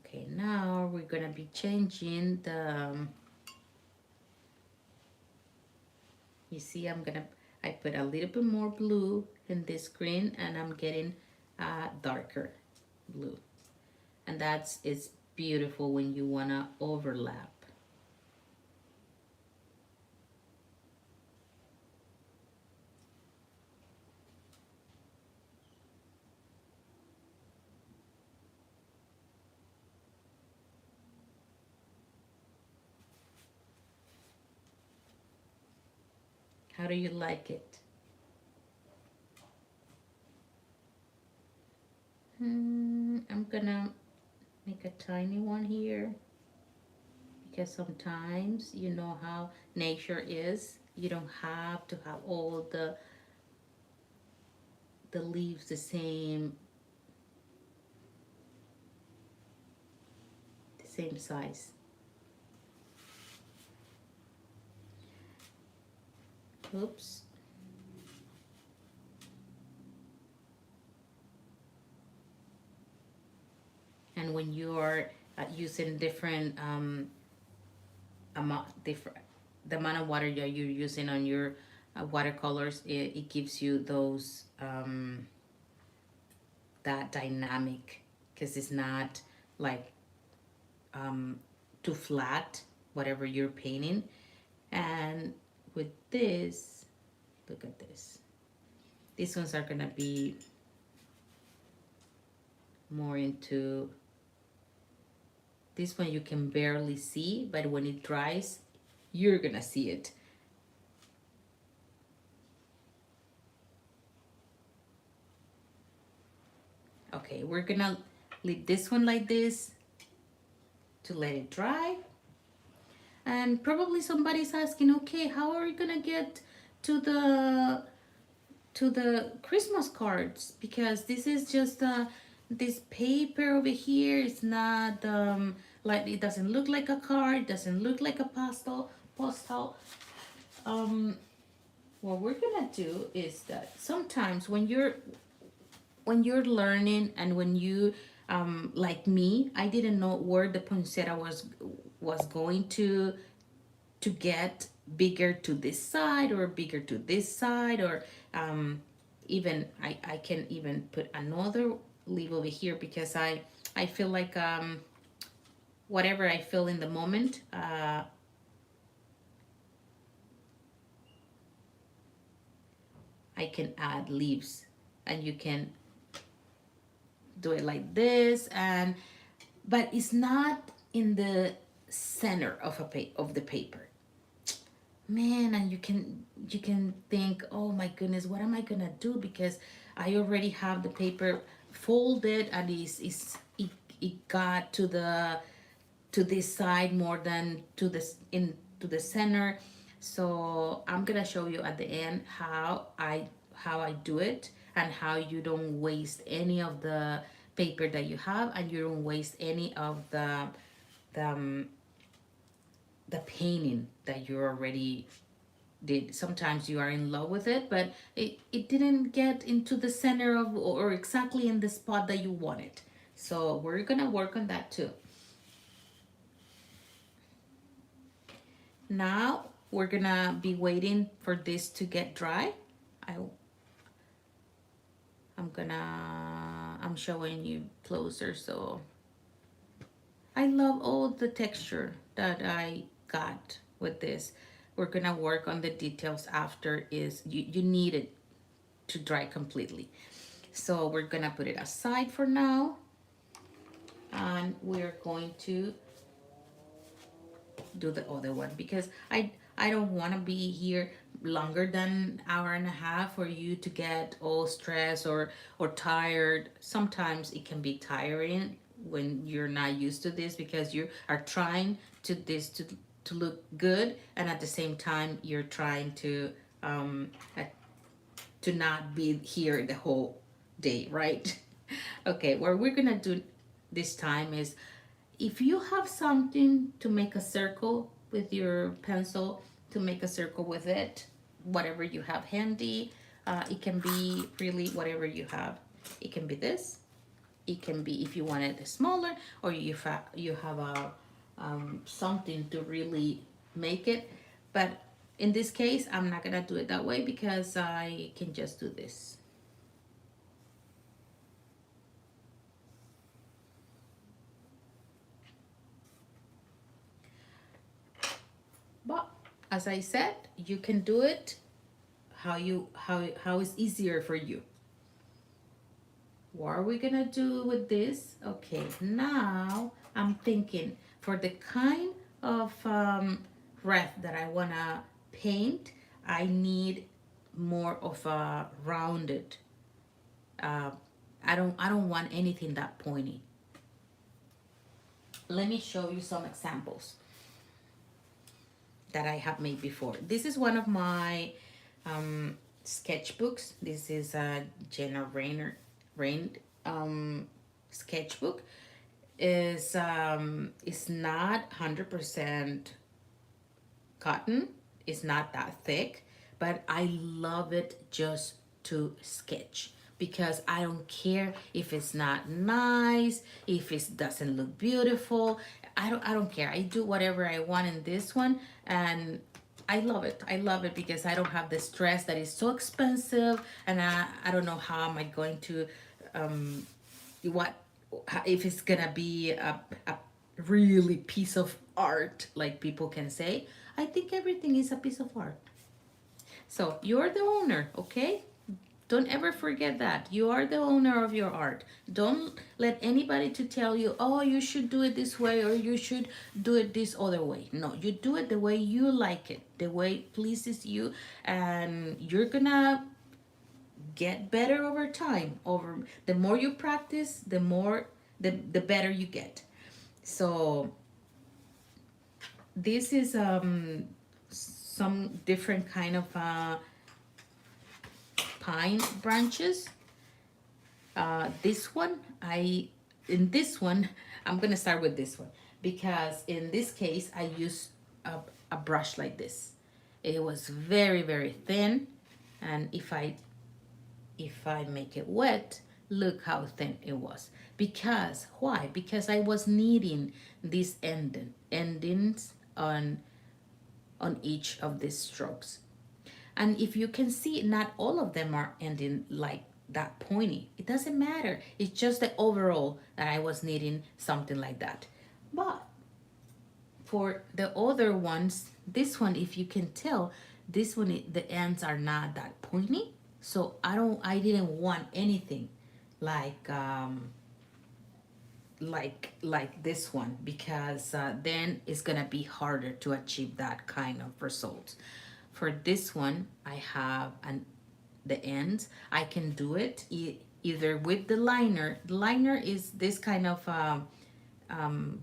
S1: Okay, now we're gonna be changing you see, I put a little bit more blue in this green, and I'm getting a darker blue. And it's beautiful when you wanna overlap. How do you like it? I'm gonna make a tiny one here, because sometimes you know how nature is. You don't have to have all the leaves the same size. Oops. And when you are using different different the amount of water that you're using on your watercolors, it gives you those that dynamic because it's not like too flat, whatever you're painting. And with this, look at this. These ones are gonna be more into, this one you can barely see, but when it dries, you're gonna see it. Okay, we're gonna leave this one like this to let it dry. And probably somebody's asking, okay, how are we gonna get to the Christmas cards? Because this is just this paper over here. It's not like, it doesn't look like a card, doesn't look like a postal. Um, what we're gonna do is that sometimes when you're learning, and when you like me, I didn't know where the poinsettia was going to get bigger to this side or bigger to this side, or even I can even put another leaf over here, because I feel like whatever I feel in the moment, I can add leaves, and you can do it like this. And but it's not in the center of the paper, man. And you can think, oh my goodness, what am I gonna do, because I already have the paper folded, and it got to this side more than to the center. So I'm gonna show you at the end how I do it, and how you don't waste any of the paper that you have, and you don't waste any of the um, the painting that you already did. Sometimes you are in love with it, but it didn't get into the center of, or exactly in the spot that you want it. So we're gonna work on that too. Now we're gonna be waiting for this to get dry. I I'm showing you closer. So I love all the texture that I got with this. We're gonna work on the details after. Is you need it to dry completely. So we're gonna put it aside for now, and we're going to do the other one, because I don't want to be here longer than hour and a half for you to get all stressed or tired. Sometimes it can be tiring when you're not used to this, because you are trying to look good, and at the same time you're trying um to not be here the whole day, right? Okay, what we're gonna do this time is, if you have something to make a circle with your pencil, to make a circle with it, whatever you have handy, it can be really whatever you have. It can be this. It can be, if you want it smaller, or you have a something to really make it. But in this case, I'm not gonna do it that way, because I can just do this. But as I said, you can do it how is easier for you. What are we gonna do with this? Okay, now I'm thinking, for the kind of wreath that I wanna paint, I need more of a rounded. Uh, I don't want anything that pointy. Let me show you some examples that I have made before. This is one of my sketchbooks. This is a Jenna Rain sketchbook. Is not 100% cotton. It's not that thick, but I love it just to sketch, because I don't care if it's not nice, if it doesn't look beautiful. I don't care. I do whatever I want in this one, and I love it. I love it because I don't have the stress that is so expensive, and I don't know how am I going to what if it's gonna be a really piece of art, like people can say. I think everything is a piece of art. So you're the owner, okay? Don't ever forget that. You are the owner of your art. Don't let anybody to tell you, oh, you should do it this way or you should do it this other way. No, you do it the way you like it, the way it pleases you, and you're gonna get better over time. Over the more you practice, the better you get. So this is some different kind of pine branches. This one, in this one, I'm gonna start with this one because in this case, I used a brush like this. It was very, very thin, and if I make it wet, look how thin it was. Because why? Because I was kneading these endings on each of these strokes. And if you can see, not all of them are ending like that pointy. It doesn't matter. It's just the overall that I was needing something like that. But for the other ones, this one, if you can tell, this one, the ends are not that pointy. So I didn't want anything like, like this one because then it's gonna be harder to achieve that kind of results. For this one, I have the ends. I can do it either with the liner. The liner is this kind of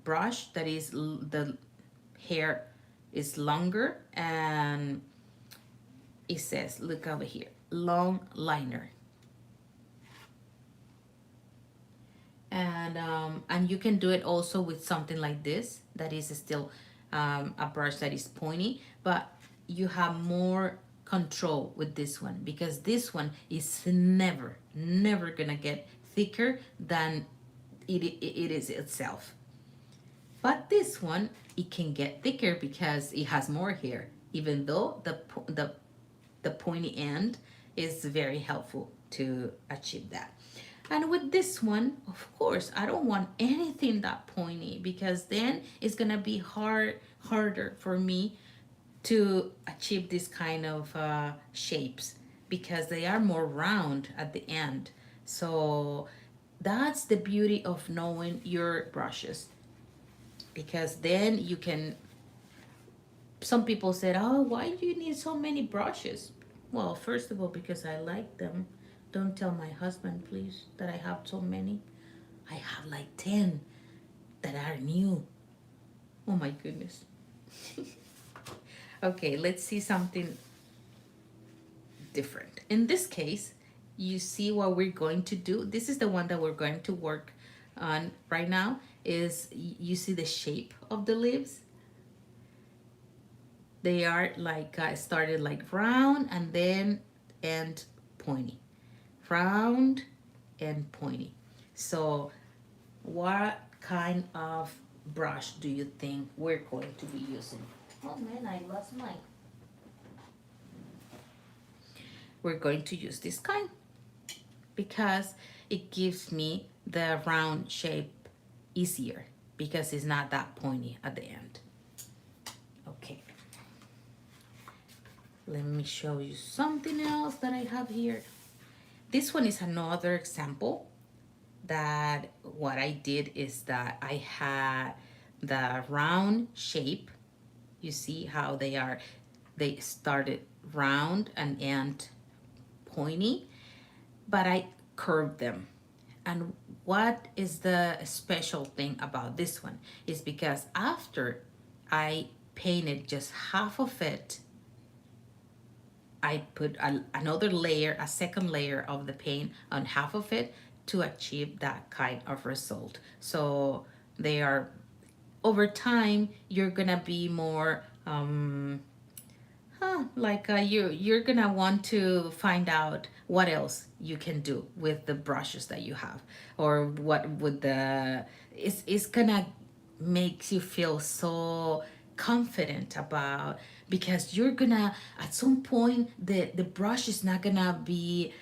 S1: brush that is the hair is longer, and it says, look over here, long liner. And you can do it also with something like this that is still a brush that is pointy, but you have more control with this one because this one is never gonna get thicker than it is itself. But this one, it can get thicker because it has more hair, even though the pointy end is very helpful to achieve that. And with this one, of course, I don't want anything that pointy because then it's gonna be harder for me to achieve this kind of shapes because they are more round at the end. So that's the beauty of knowing your brushes because then you can. Some people said, oh, why do you need so many brushes? Well, first of all, because I like them. Don't tell my husband, please, that I have so many. I have like 10 that are new. Oh my goodness. Okay, let's see something different. In this case, you see what we're going to do. This is the one that we're going to work on right now. Is you see the shape of the leaves? They are like started like round and then and pointy, round and pointy. So what kind of brush do you think we're going to be using? Oh man, I lost mine. We're going to use this kind because it gives me the round shape easier because it's not that pointy at the end. Okay. Let me show you something else that I have here. This one is another example that what I did is that I had the round shape. You see how they started round and end pointy, but I curved them. And what is the special thing about this one is because after I painted just half of it, I put another layer, a second layer of the paint on half of it to achieve that kind of result. So they are, over time, you're gonna be more, like you're gonna want to find out what else you can do with the brushes that you have, or what would it's gonna makes you feel so confident about, because you're gonna, at some point, the brush is not gonna be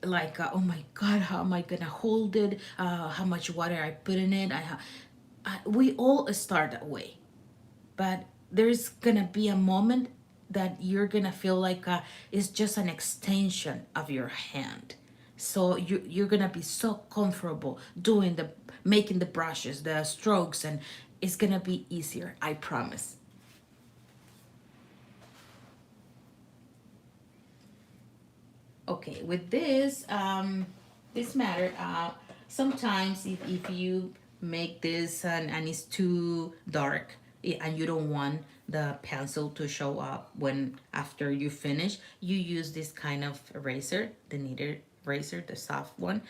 S1: like, oh my God, how am I gonna hold it? How much water I put in it? We all start that way, but there's gonna be a moment that you're gonna feel like it's just an extension of your hand. So you're gonna be so comfortable doing the making the brushes, the strokes, and it's gonna be easier, I promise. Okay, with this this matter, sometimes if you make this and it's too dark, and you don't want the pencil to show up when after you finish, you use this kind of eraser, the knitter eraser, the soft one,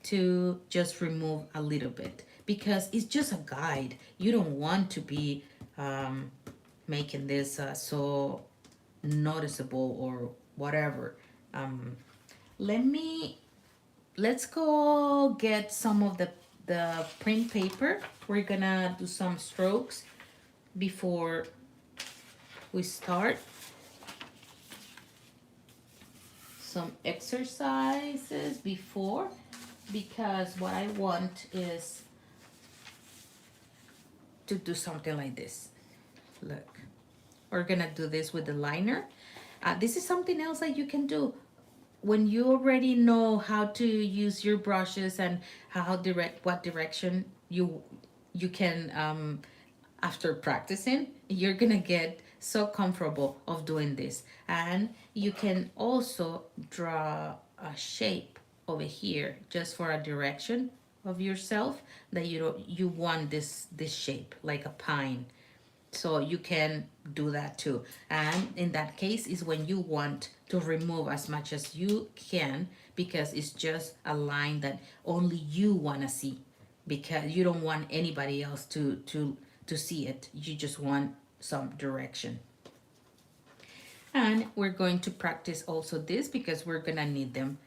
S1: to just remove a little bit, because it's just a guide. You don't want to be making this so noticeable or whatever. um, let me let's go get some of the print paper. We're gonna do some strokes before we start, some exercises before, because what I want is to do something like this. Look, we're gonna do this with the liner. This is something else that you can do when you already know how to use your brushes and how direct what direction you can, after practicing, you're gonna get so comfortable of doing this. And you can also draw a shape over here just for a direction of yourself, that you want this shape like a pine, so you can do that too. And in that case is when you want to remove as much as you can, because it's just a line that only you want to see, because you don't want anybody else to see it. You just want some direction. And we're going to practice also this, because we're gonna need them,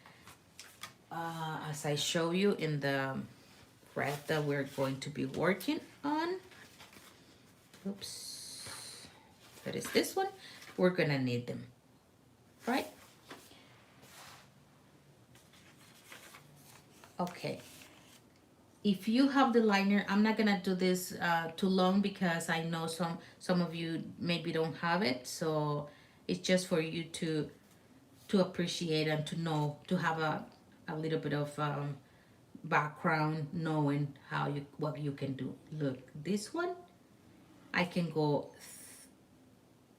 S1: as I show you in the red that we're going to be working on. Oops, that is this one. We're gonna need them, right? Okay, if you have the liner, I'm not gonna do this too long, because I know some of you maybe don't have it, so it's just for you to appreciate and to know, to have a little bit of background, knowing how you what you can do. Look, this one I can go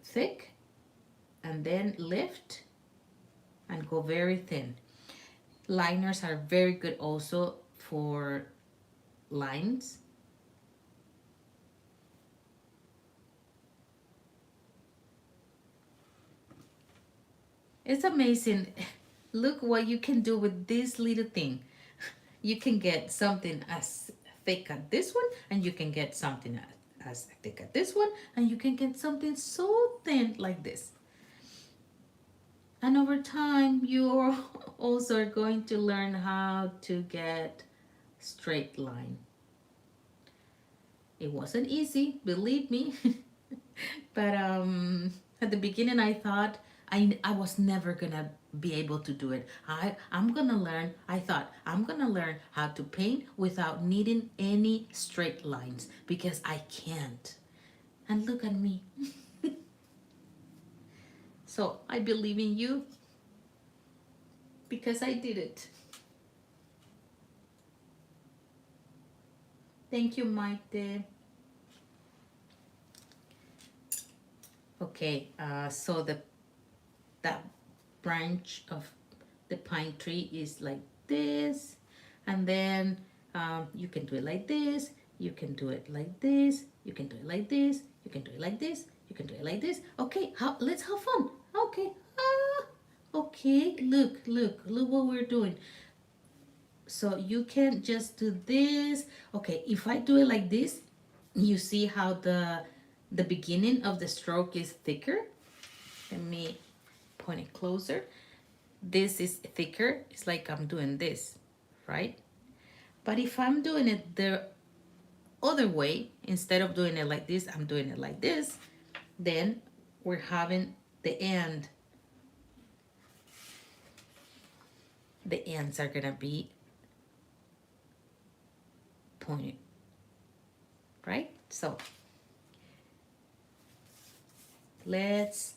S1: thick and then lift and go very thin. Liners are very good also for lines. It's amazing. Look what you can do with this little thing. You can get something as thick as this one, and you can get something as thick as this one, and you can get something so thin like this. And over time, you also are going to learn how to get straight line. It wasn't easy, believe me. But at the beginning, I thought I was never gonna be able to do it. I'm gonna learn. I thought I'm gonna learn how to paint without needing any straight lines, because I can't. And look at me. So I believe in you, because I did it. Thank you, Maite. Okay, so that branch of the pine tree is like this, and then you can do it like this, you can do it like this, you can do it like this, you can do it like this, you can do it like this. Okay, let's have fun. Okay, okay, look what we're doing. So you can just do this. Okay, if I do it like this, you see how the beginning of the stroke is thicker. Let me point it closer. This is thicker. It's like I'm doing this, right? But if I'm doing it the other way, instead of doing it like this, I'm doing it like this, then we're having the end the ends are gonna be pointed, right? So let's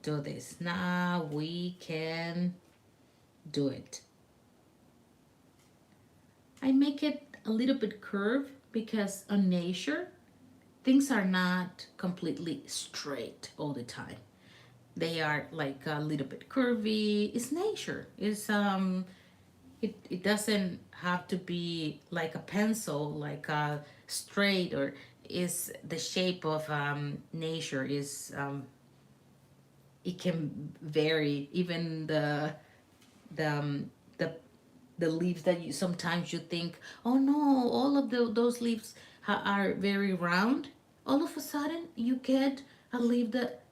S1: do this. Now we can do it. I make it a little bit curved because on nature, things are not completely straight all the time. They are like a little bit curvy. It's nature. It doesn't have to be like a pencil, like a straight, or is the shape of nature is it can vary. Even the um, the the leaves that you sometimes you think, oh no, all of those leaves are very round. All of a sudden, you get a leaf that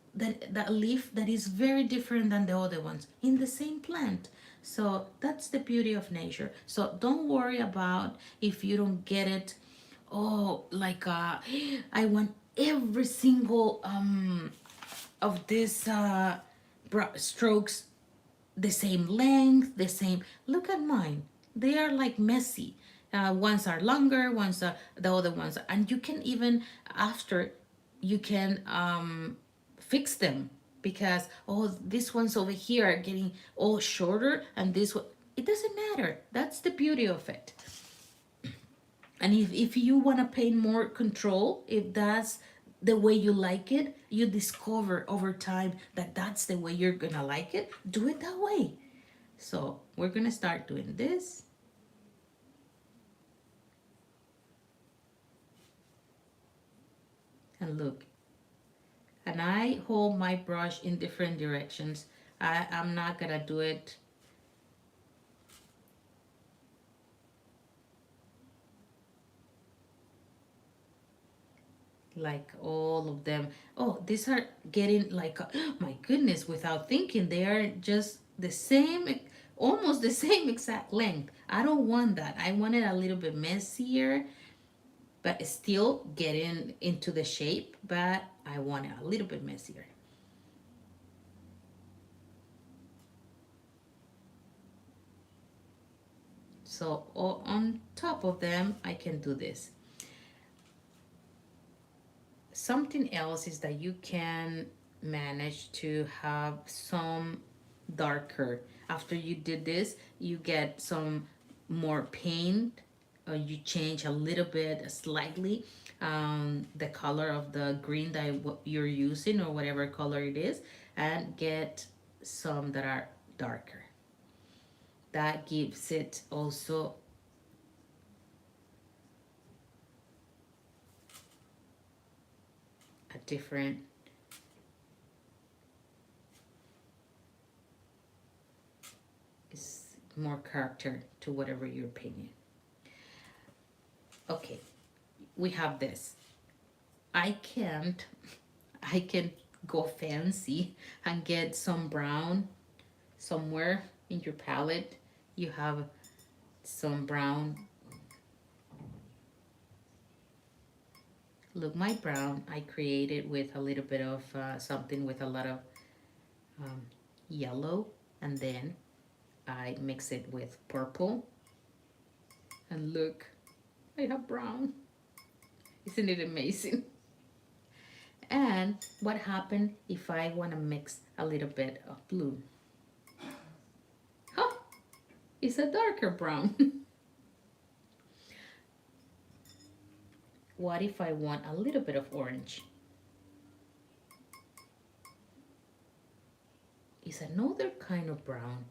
S1: leaf that is very different than the other ones in the same plant. So that's the beauty of nature. So don't worry about if you don't get it. Oh, like I want every single of these strokes the same length, the same. Look at mine. They are like messy. Ones are longer, ones are the other ones, and you can even after you can fix them because oh these ones over here are getting all shorter and this one. It doesn't matter. That's the beauty of it. And if you want to pay more control, if that's the way you like it, you discover over time that that's the way you're gonna like it, do it that way. So we're gonna start doing this. And look, and I hold my brush in different directions. I'm not gonna do it like all of them. Oh, these are getting like, my goodness, without thinking, they are just the same, almost the same exact length. I don't want that. I want it a little bit messier, but still getting into the shape, but I want it a little bit messier. So on top of them, I can do this. Something else is that you can manage to have some darker. After you did this, you get some more paint. You change a little bit, slightly, the color of the green that you're using or whatever color it is, and get some that are darker. That gives it also a different is more character to whatever you're painting. Okay, we have this. I can't, I can go fancy and get some brown somewhere in your palette. You have some brown. Look, my brown I created with a little bit of something with a lot of um, yellow, and then I mix it with purple. And look, I have brown. Isn't it amazing? And what happened if I want to mix a little bit of blue? Huh, it's a darker brown. What if I want a little bit of orange? It's another kind of brown.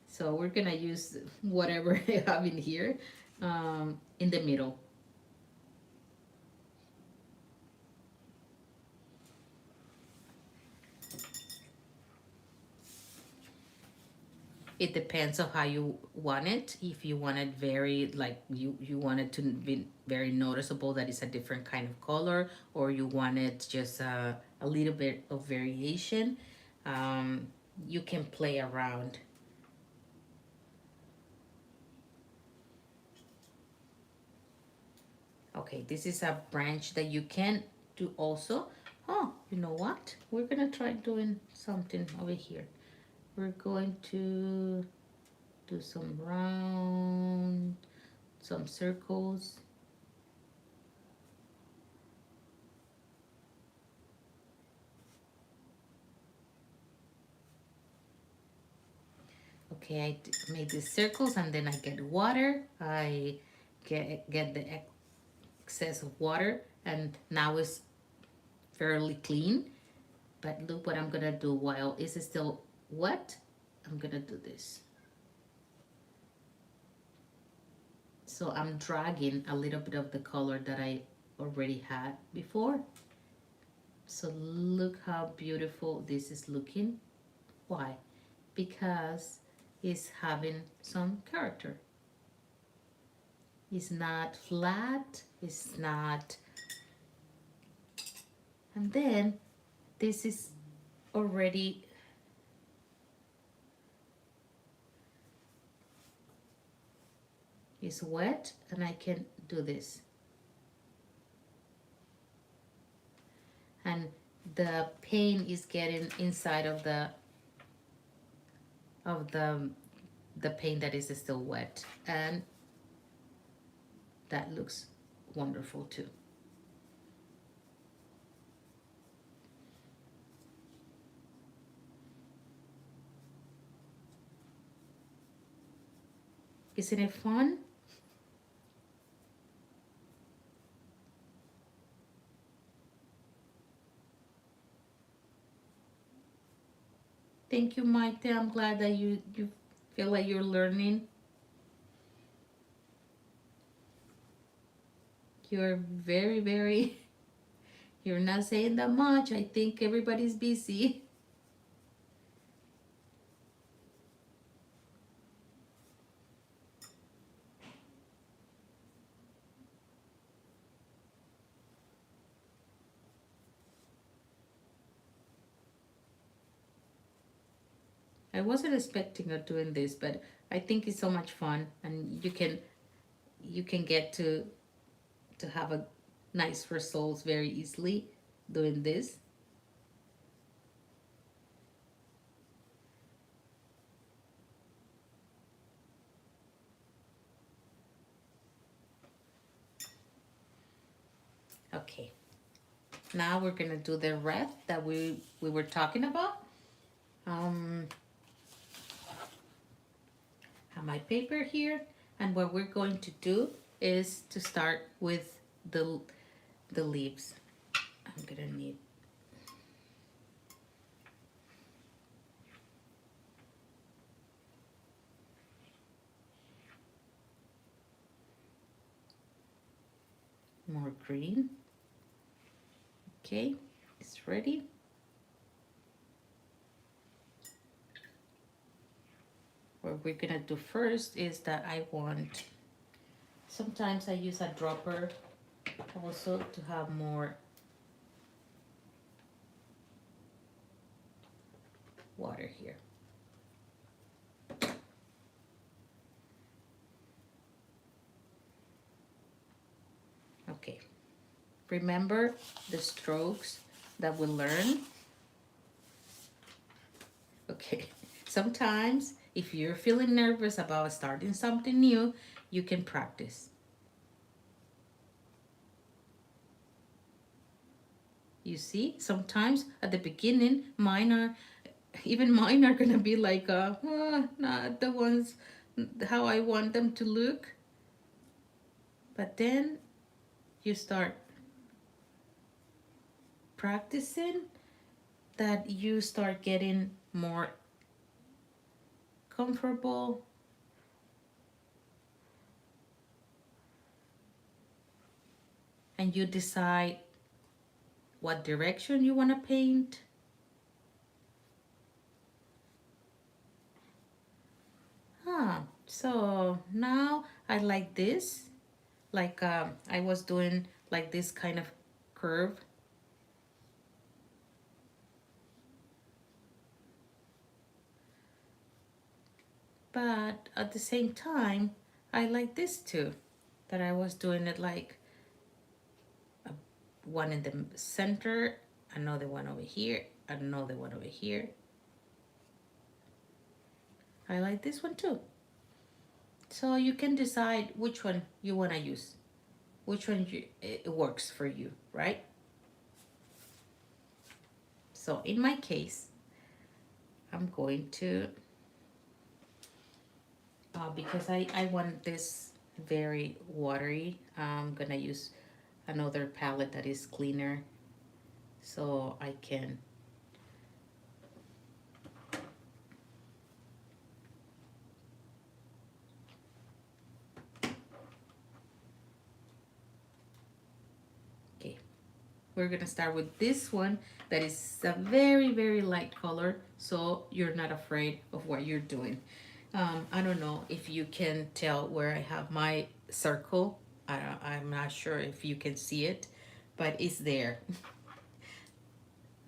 S1: So we're gonna use whatever I have in here in the middle. It depends on how you want it. If you want it very like you want it to be very noticeable that it's a different kind of color, or you want it just a little bit of variation, you can play around. Okay, this is a branch that you can do also. Oh, you know what? We're gonna try doing something over here. we're going to do some round, some circles. Okay, made these circles and then I get water. I get the excess of water and now it's fairly clean. But look what I'm gonna do while it's still wet. I'm gonna do this. So I'm dragging a little bit of the color that I already had before. So look how beautiful this is looking. Why? Because it's having some character. It's not flat, it's not, and then this is already is wet and I can do this. And the paint is getting inside of of the the paint that is still wet, and that looks wonderful too. Isn't it fun? Thank you, Maite. I'm glad that you feel like you're learning. You're very, you're not saying that much. I think everybody's busy. I wasn't expecting of doing this, but I think it's so much fun, and you can get to have a nice results very easily doing this. Okay, now we're gonna do the red that we were talking about. Um, have my paper here, and what we're going to do is to start with the leaves. I'm gonna need more green. Okay, it's ready. What we're gonna do first is that sometimes I use a dropper also to have more water here. Okay, remember the strokes that we learned. Okay, sometimes if you're feeling nervous about starting something new, you can practice. You see, sometimes at the beginning, mine are gonna be like, not the ones how I want them to look. But then you start practicing, that you start getting more comfortable, and you decide what direction you want to paint. So now I like this, like I was doing like this kind of curve. But at the same time, I like this too, that I was doing it like one in the center, another one over here, another one over here. I like this one too. So you can decide which one you want to use, which one it works for you, right? So in my case, I'm going to, because I want this very watery, I'm gonna use another palette that is cleaner so I can. Okay, we're gonna start with this one that is a very, very light color, so you're not afraid of what you're doing. I don't know if you can tell where I have my circle. I'm not sure if you can see it, but it's there.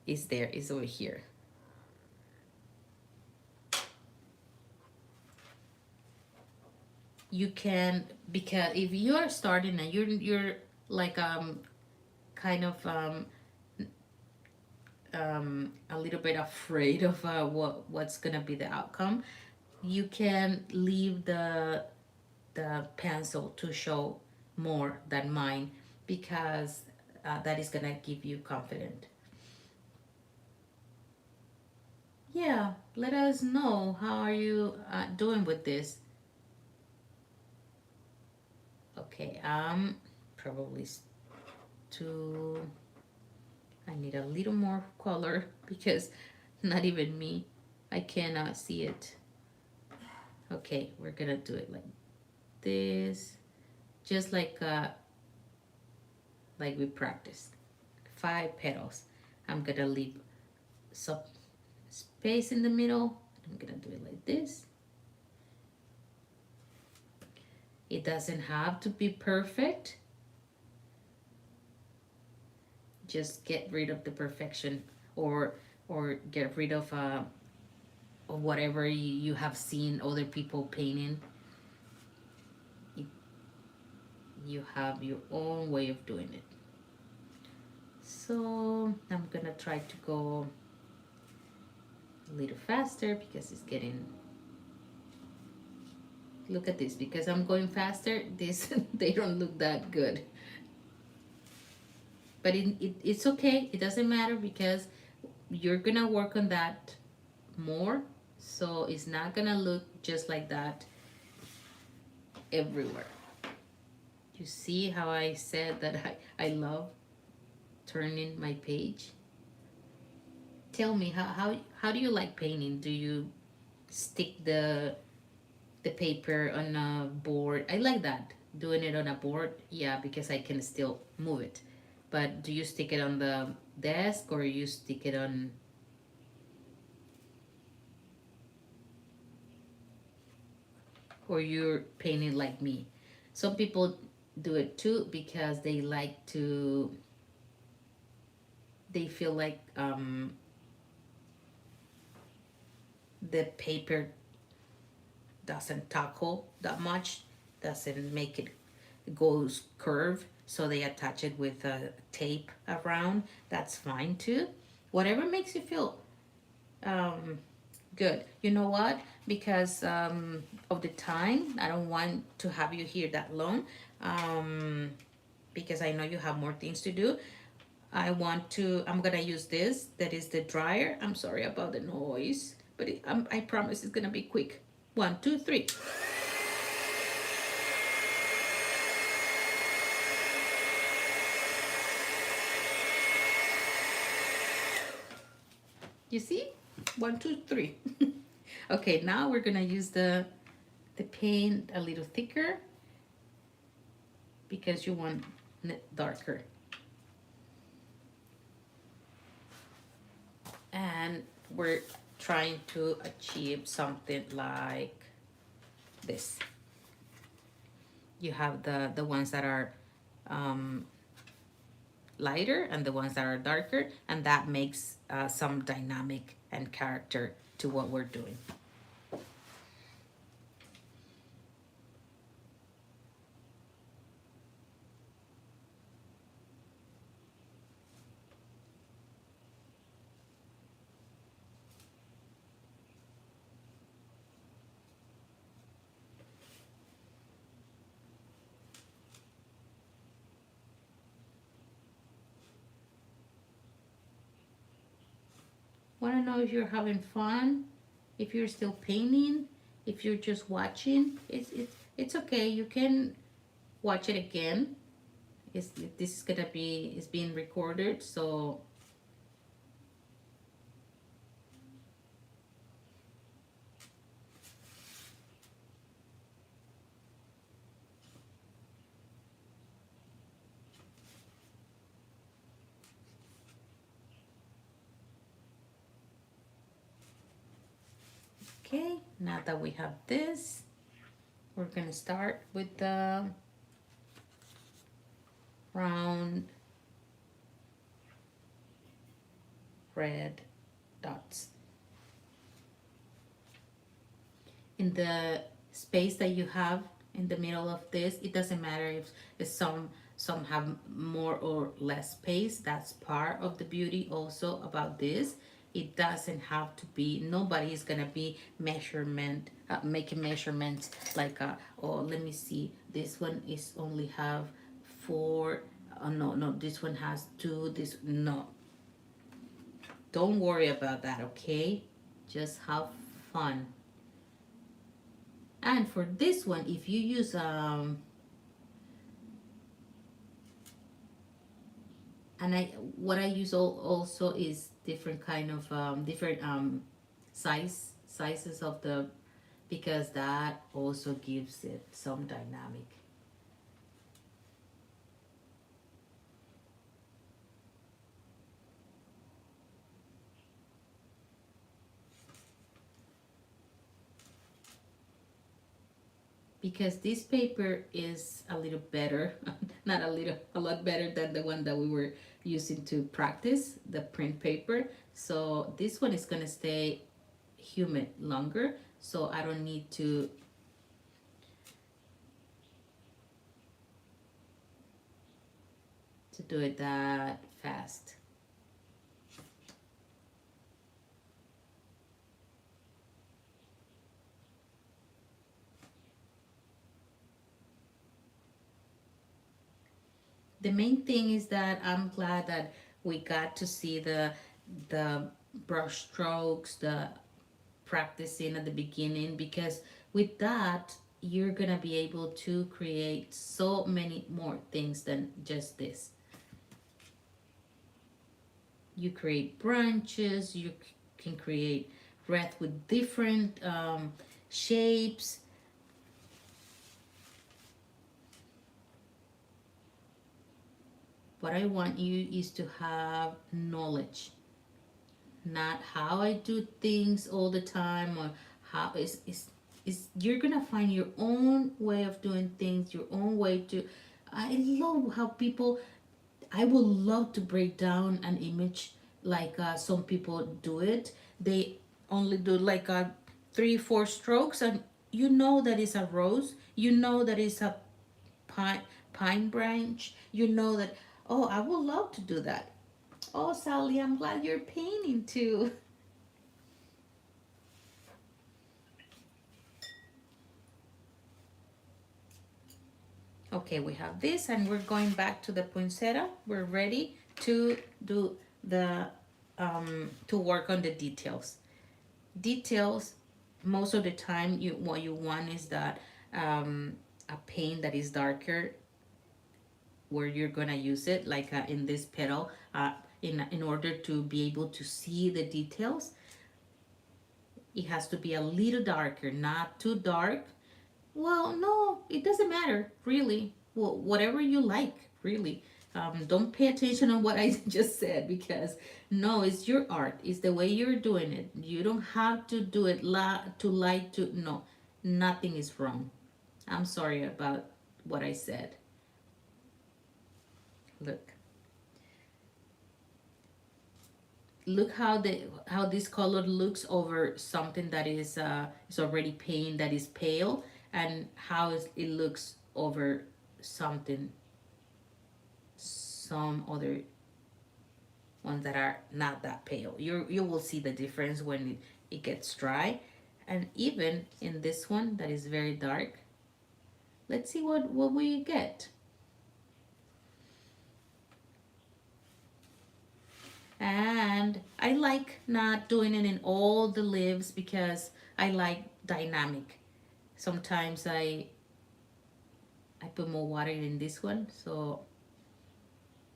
S1: It's there, it's over here. You can, because if you are starting and you're like kind of a little bit afraid of what's gonna be the outcome, you can leave the pencil to show more than mine, because that is gonna give you confidence. Yeah, let us know how are you doing with this. Okay, probably too. I need a little more color because not even me, I cannot see it. Okay, we're gonna do it like this, just like we practiced. 5 petals. I'm gonna leave some space in the middle. I'm gonna do it like this. It doesn't have to be perfect. Just get rid of the perfection, or get rid of whatever you have seen other people painting. You have your own way of doing it. So I'm gonna try to go a little faster because it's getting. Look at this, because I'm going faster, this they don't look that good. But it's okay, it doesn't matter, because you're gonna work on that more, so it's not gonna look just like that everywhere. You see how I said that I love turning my page? Tell me, how do you like painting? Do you stick the paper on a board? I like that, doing it on a board, yeah, because I can still move it. But do you stick it on the desk, or you stick it on, or you're painting like me? Some people do it too because they like to, they feel like the paper doesn't tackle that much, doesn't make it goes curve, so they attach it with a tape around. That's fine too. Whatever makes you feel um, good. You know what? Because of the time, I don't want to have you here that long. Um, because I know you have more things to do. I'm gonna use this. That is the dryer. I'm sorry about the noise, but I promise it's gonna be quick. 1, 2, 3. You see? 1, 2, 3. Okay, now we're gonna use the paint a little thicker because you want it darker. And we're trying to achieve something like this. You have the ones that are lighter and the ones that are darker, and that makes some dynamic and character to what we're doing. know if you're having fun, if you're still painting, if you're just watching. It's okay. You can watch it again. This is gonna be it's being recorded, so okay. Now that we have this, we're gonna start with the round red dots. In the space that you have in the middle of this, it doesn't matter if some have more or less space. That's part of the beauty also about this. It doesn't have to be, nobody is gonna be making measurements like oh, let me see, this one is only have four. No, no, this one has two. This, no, don't worry about that, okay? Just have fun. And for this one, if you use and I what I use also is different kind of different sizes of the, because that also gives it some dynamic. Because this paper is a little better, not a little, a lot better than the one that we were using to practice, the print paper. So this one is gonna stay humid longer, so I don't need to do it that fast. The main thing is that I'm glad that we got to see the brush strokes, the practicing at the beginning, because with that you're gonna be able to create so many more things than just this. You create branches, you can create wreath with different shapes. What I want you is to have knowledge, not how I do things all the time, or how is you're gonna find your own way of doing things, your own way to. I love how people. I would love to break down an image like some people do it. They only do like 3-4 strokes, and you know that it's a rose. You know that it's a pine pine branch. You know that. Oh, I would love to do that. Oh, Sally, I'm glad you're painting too. Okay, we have this, and we're going back to the poinsettia. We're ready to do the to work on the details. Details, most of the time, you what you want is that a paint that is darker where you're gonna use it, like in this petal, in order to be able to see the details. It has to be a little darker, not too dark. Well, no, it doesn't matter, really. Well, whatever you like, really. Don't pay attention on what I just said, because no, it's your art. It's the way you're doing it. You don't have to do it to light to. No, nothing is wrong. I'm sorry about what I said. Look, look how this color looks over something that is already paint, that is pale, and how it looks over something, some other ones that are not that pale. You will see the difference when it gets dry. And even in this one that is very dark, let's see what we get. And I like not doing it in all the leaves because I like dynamic. Sometimes I put more water in this one. So,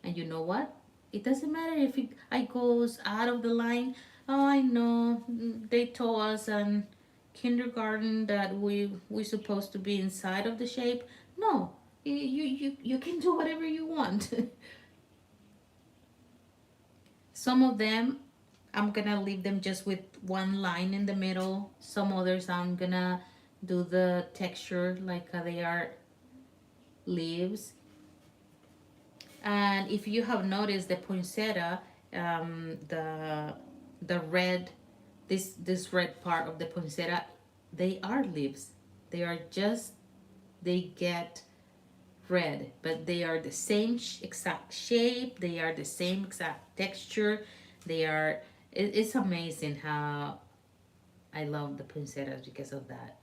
S1: and you know what? It doesn't matter if I goes out of the line. Oh, I know. They told us in kindergarten that we supposed to be inside of the shape. No, you can do whatever you want. Some of them I'm gonna leave them just with one line in the middle. Some others I'm gonna do the texture like they are leaves. And if you have noticed the poinsettia, the red, this red part of the poinsettia, they are leaves. They are just, they get red, but they are the same exact shape. They are the same exact texture. They are. It's amazing how I love the poinsettias because of that,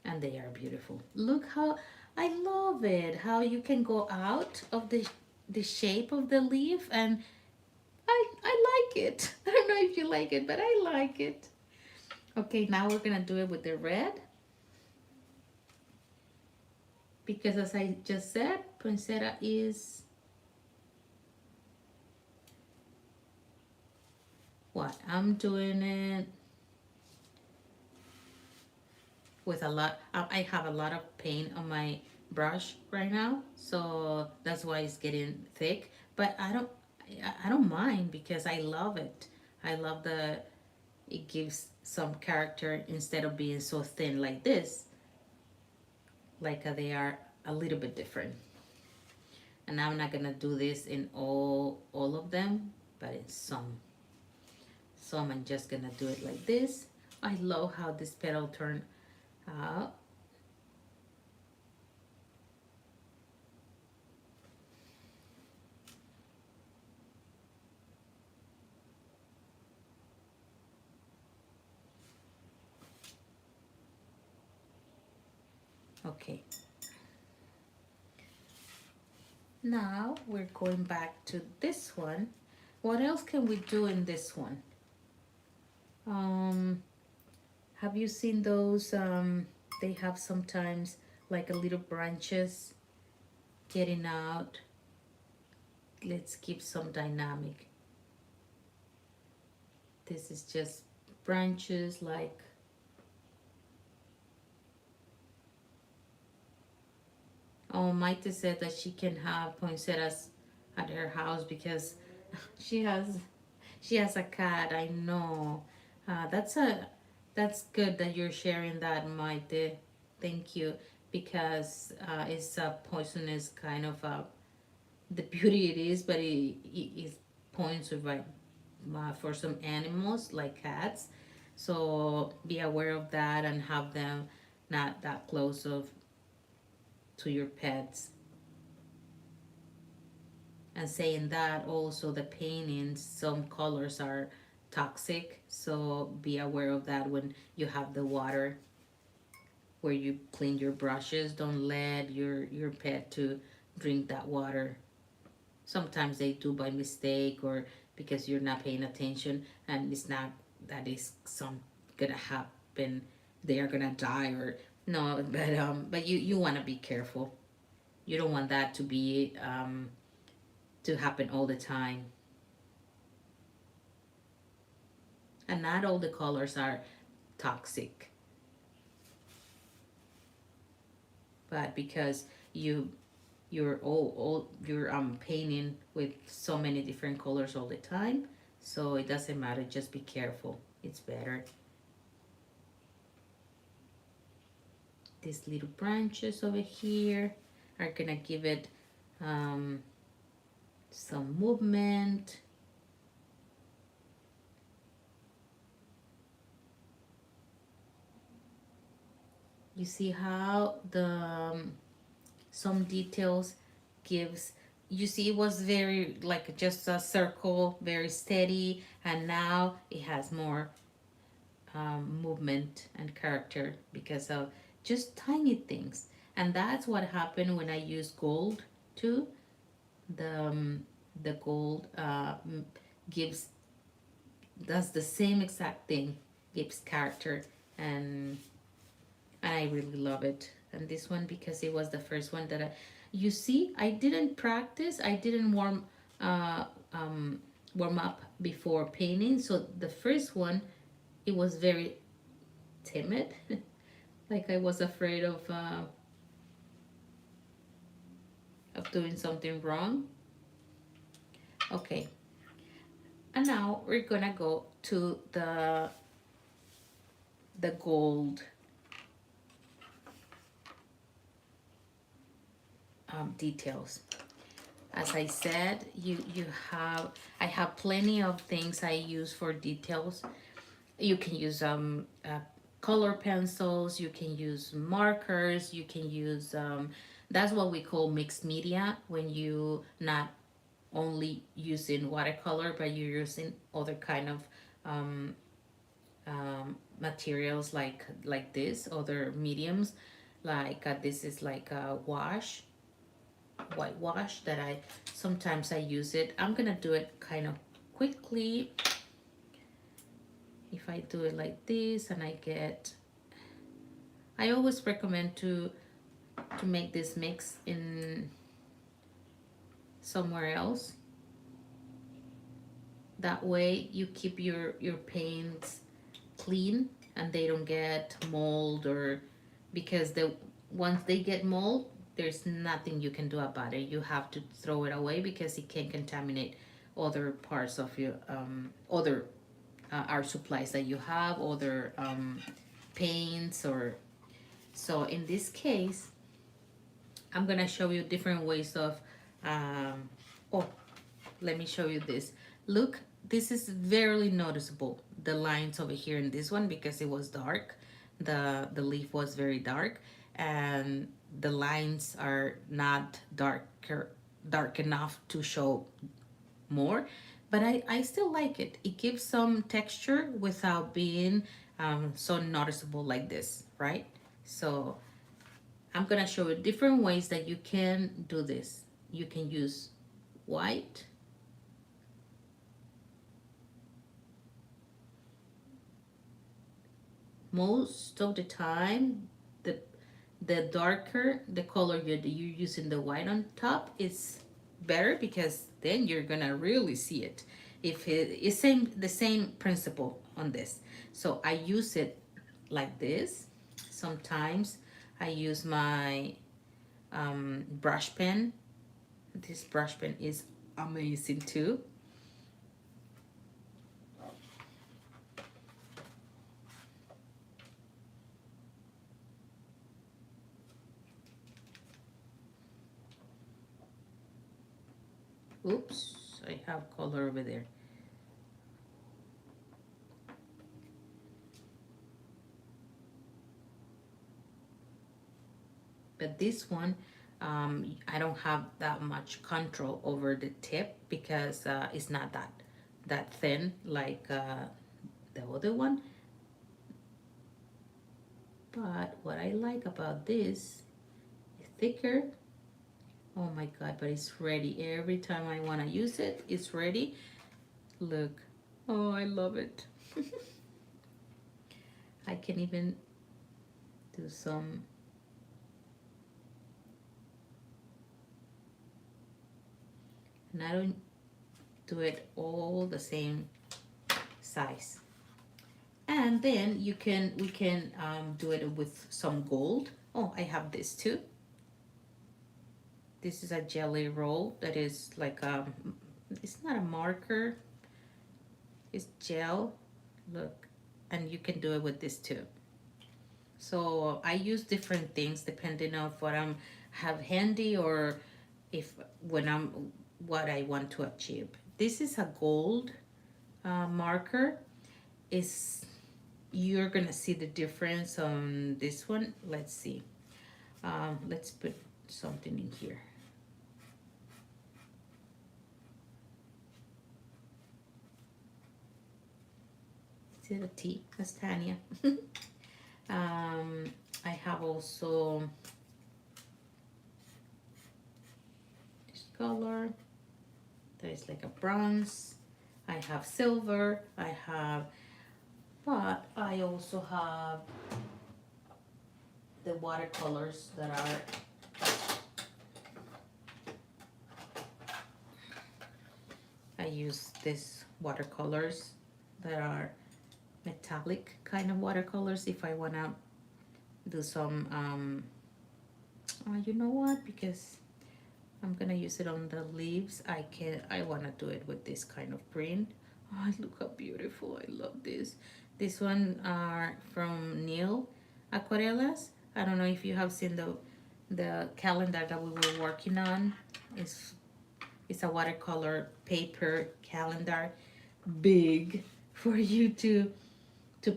S1: and they are beautiful. Look how I love it. How you can go out of the shape of the leaf, and I like it. I don't know if you like it, but I like it. Okay, now we're gonna do it with the red because, as I just said, poinsettia is what I'm doing it with a lot. I have a lot of paint on my brush right now, so that's why it's getting thick. But I don't mind because I love it. I love the it gives some character instead of being so thin like this. Like they are a little bit different. And I'm not gonna do this in all of them, but in some. Some I'm just gonna do it like this. I love how this petal turned out. Okay, now we're going back to this one. What else can we do in this one? Um, have you seen those? They have sometimes like a little branches getting out. Let's keep some dynamic. This is just branches like, oh, Maite said that she can have poinsettias at her house because she has she has a cat. I know. That's a that's good that you're sharing that, Maite. Thank you, because it's a poisonous kind of the beauty it is, but it points with like for some animals like cats. So be aware of that and have them not that close of to your pets. And saying that also the paintings, some colors are toxic, so be aware of that when you have the water where you clean your brushes. Don't let your pet to drink that water. Sometimes they do by mistake or because you're not paying attention, and it's not that is some gonna happen, they are gonna die or no, but you want to be careful. You don't want that to happen all the time. And not all the colors are toxic, but because you're painting with so many different colors all the time, so it doesn't matter, just be careful, it's better. These little branches over here are gonna give it um, some movement. You see how the some details gives, you see it was very like just a circle, very steady, and now it has more movement and character because of just tiny things. And that's what happened when I use gold too. The the gold gives, does the same exact thing, gives character, and I really love it. And this one, because it was the first one that you see, I didn't practice, I didn't uh, um, warm up before painting. So the first one, it was very timid, like I was afraid of doing something wrong. Okay, and now we're gonna go to the gold details. As I said, you have, I have plenty of things I use for details. You can use color pencils, you can use markers, you can use that's what we call mixed media, when you not only using watercolor but you're using other kind of materials, like this, other mediums, like this is like a whitewash that I sometimes I use it. I'm gonna do it kind of quickly. If I do it like this and I always recommend to make this mix in somewhere else. That way you keep your paints clean and they don't get mold, or because the once they get mold, there's nothing you can do about it. You have to throw it away because it can contaminate other parts of your other art supplies that you have, other paints, or so in this case I'm gonna show you different ways of oh, let me show you this. Look, this is very noticeable, the lines over here in this one, because it was dark. The leaf was very dark, and the lines are not dark enough to show more, but I still like it. It gives some texture without being so noticeable like this, right? So I'm gonna show you different ways that you can do this. You can use white, most of the time the darker the color you're using the white on top is better, because then you're gonna really see it. If it's the same principle on this. So I use it like this. Sometimes I use my brush pen. This brush pen is amazing too. Oops, I have color over there. But this one, I don't have that much control over the tip, because it's not that thin like the other one. But what I like about this is thicker. Oh my god, but it's ready. Every time I want to use it, it's ready. Look. Oh, I love it. I can even do some, and I don't do it all the same size. And then we can do it with some gold. Oh, I have this too. This is a jelly roll that is like it's not a marker, it's gel. Look, and you can do it with this too. So I use different things depending on what I'm have handy, or if when I'm what I want to achieve. This is a gold marker. Is You're gonna see the difference on this one. Let's see. Let's put something in here. Is it a T? That's Tania. I have also this color that is like a bronze. I have silver, I have, but I also have the watercolors that are, I use these watercolors that are metallic kind of watercolors if I wanna do some, you know what, because I'm gonna use it on the leaves, I wanna do it with this kind of print. Oh, look how beautiful, I love this. This one are from Neil Aquarellas. I don't know if you have seen the calendar that we were working on. It's it's a watercolor paper calendar, big for you to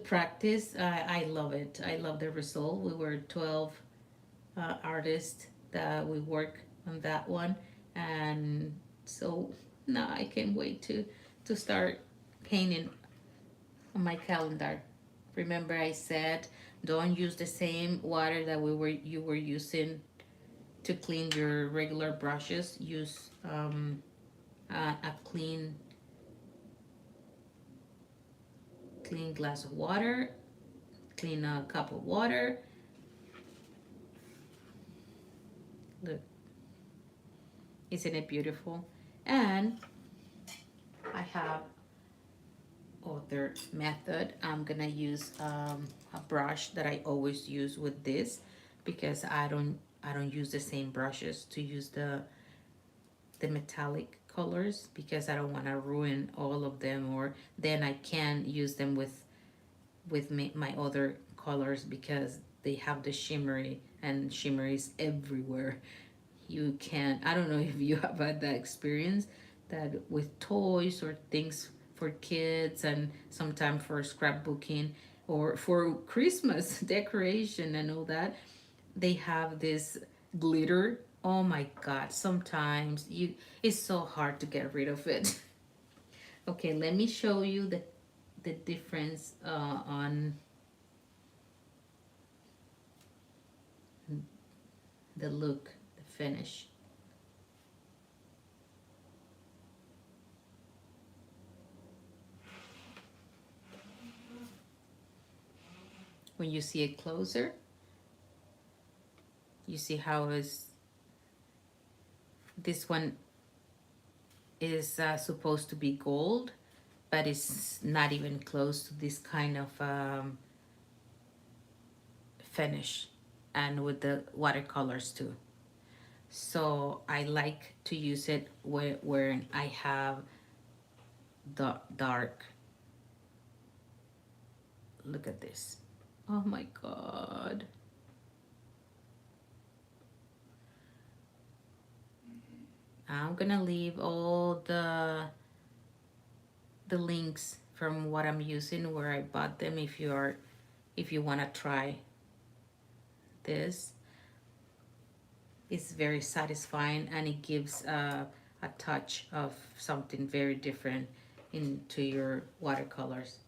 S1: practice. I love it. I love the result. We were 12 artists that we work on that one, and so now I can't wait to start painting on my calendar. Remember, I said don't use the same water that you were using to clean your regular brushes. Use a clean glass of water, clean a cup of water. Look, isn't it beautiful? And I have other method. I'm gonna use a brush that I always use with this because I don't use the same brushes to use the metallic colors because I don't want to ruin all of them, or then I can use them with my other colors because they have the shimmery, and shimmery is everywhere. You can, I don't know if you have had that experience that with toys or things for kids and sometimes for scrapbooking or for Christmas decoration and all that, they have this glitter. Oh my god, sometimes you it's so hard to get rid of it. Okay, let me show you the difference on the look, the finish. When you see it closer, you see how is this one is supposed to be gold, but it's not even close to this kind of finish, and with the watercolors too. So I like to use it where I have the dark. Look at this. Oh my god. I'm gonna leave all the links from what I'm using, where I bought them, if you want to try this. It's very satisfying, and it gives a touch of something very different into your watercolors.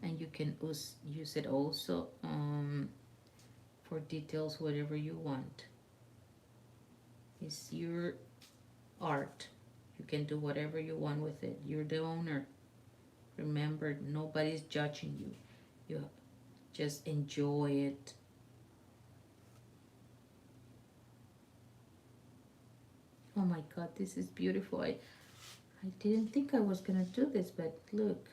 S1: And you can use it also for details, whatever you want. It's your art. You can do whatever you want with it. You're the owner. Remember, nobody's judging you. You just enjoy it. Oh my god, this is beautiful. I didn't think I was gonna do this, but look.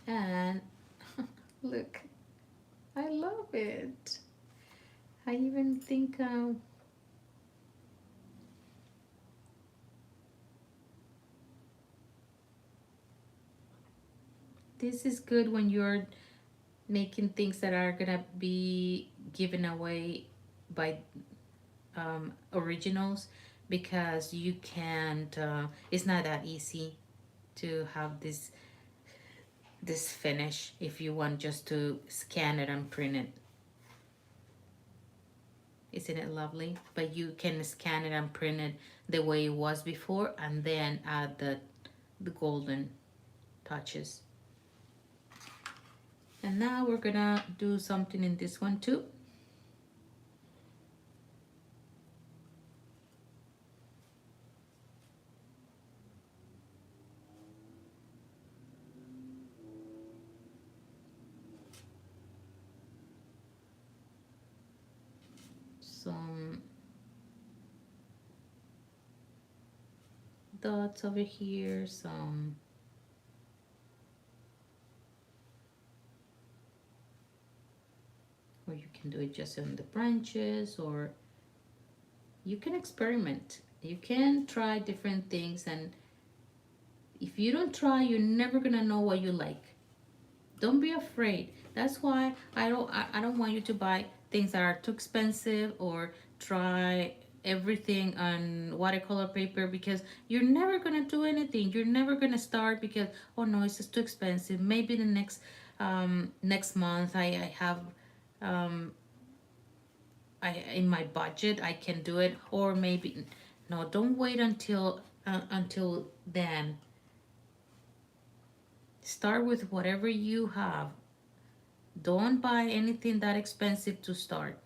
S1: And look, I love it. I even think this is good when you're making things that are gonna be given away by originals, because you can't, it's not that easy to have this finish if you want just to scan it and print it. Isn't it lovely? But you can scan it and print it the way it was before and then add the golden touches. And now we're gonna do something in this one too. Some dots over here, some or you can do it just on the branches, or you can experiment. You can try different things, and if you don't try, you're never gonna know what you like. Don't be afraid. That's why I don't want you to buy things that are too expensive or try everything on watercolor paper, because you're never gonna do anything. You're never gonna start because, oh no, it's just too expensive. Maybe the next month I have I in my budget I can do it, or maybe no. Don't wait until then. Start with whatever you have. Don't buy anything that expensive to start.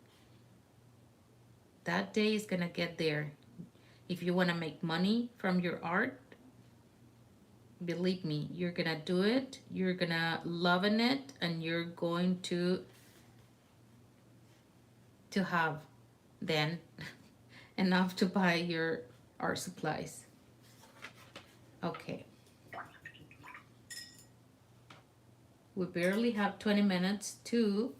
S1: That day is gonna get there. If you wanna make money from your art, believe me, you're gonna do it. You're gonna love in it, and you're going to have then enough to buy your art supplies. Okay. We barely have 20 minutes to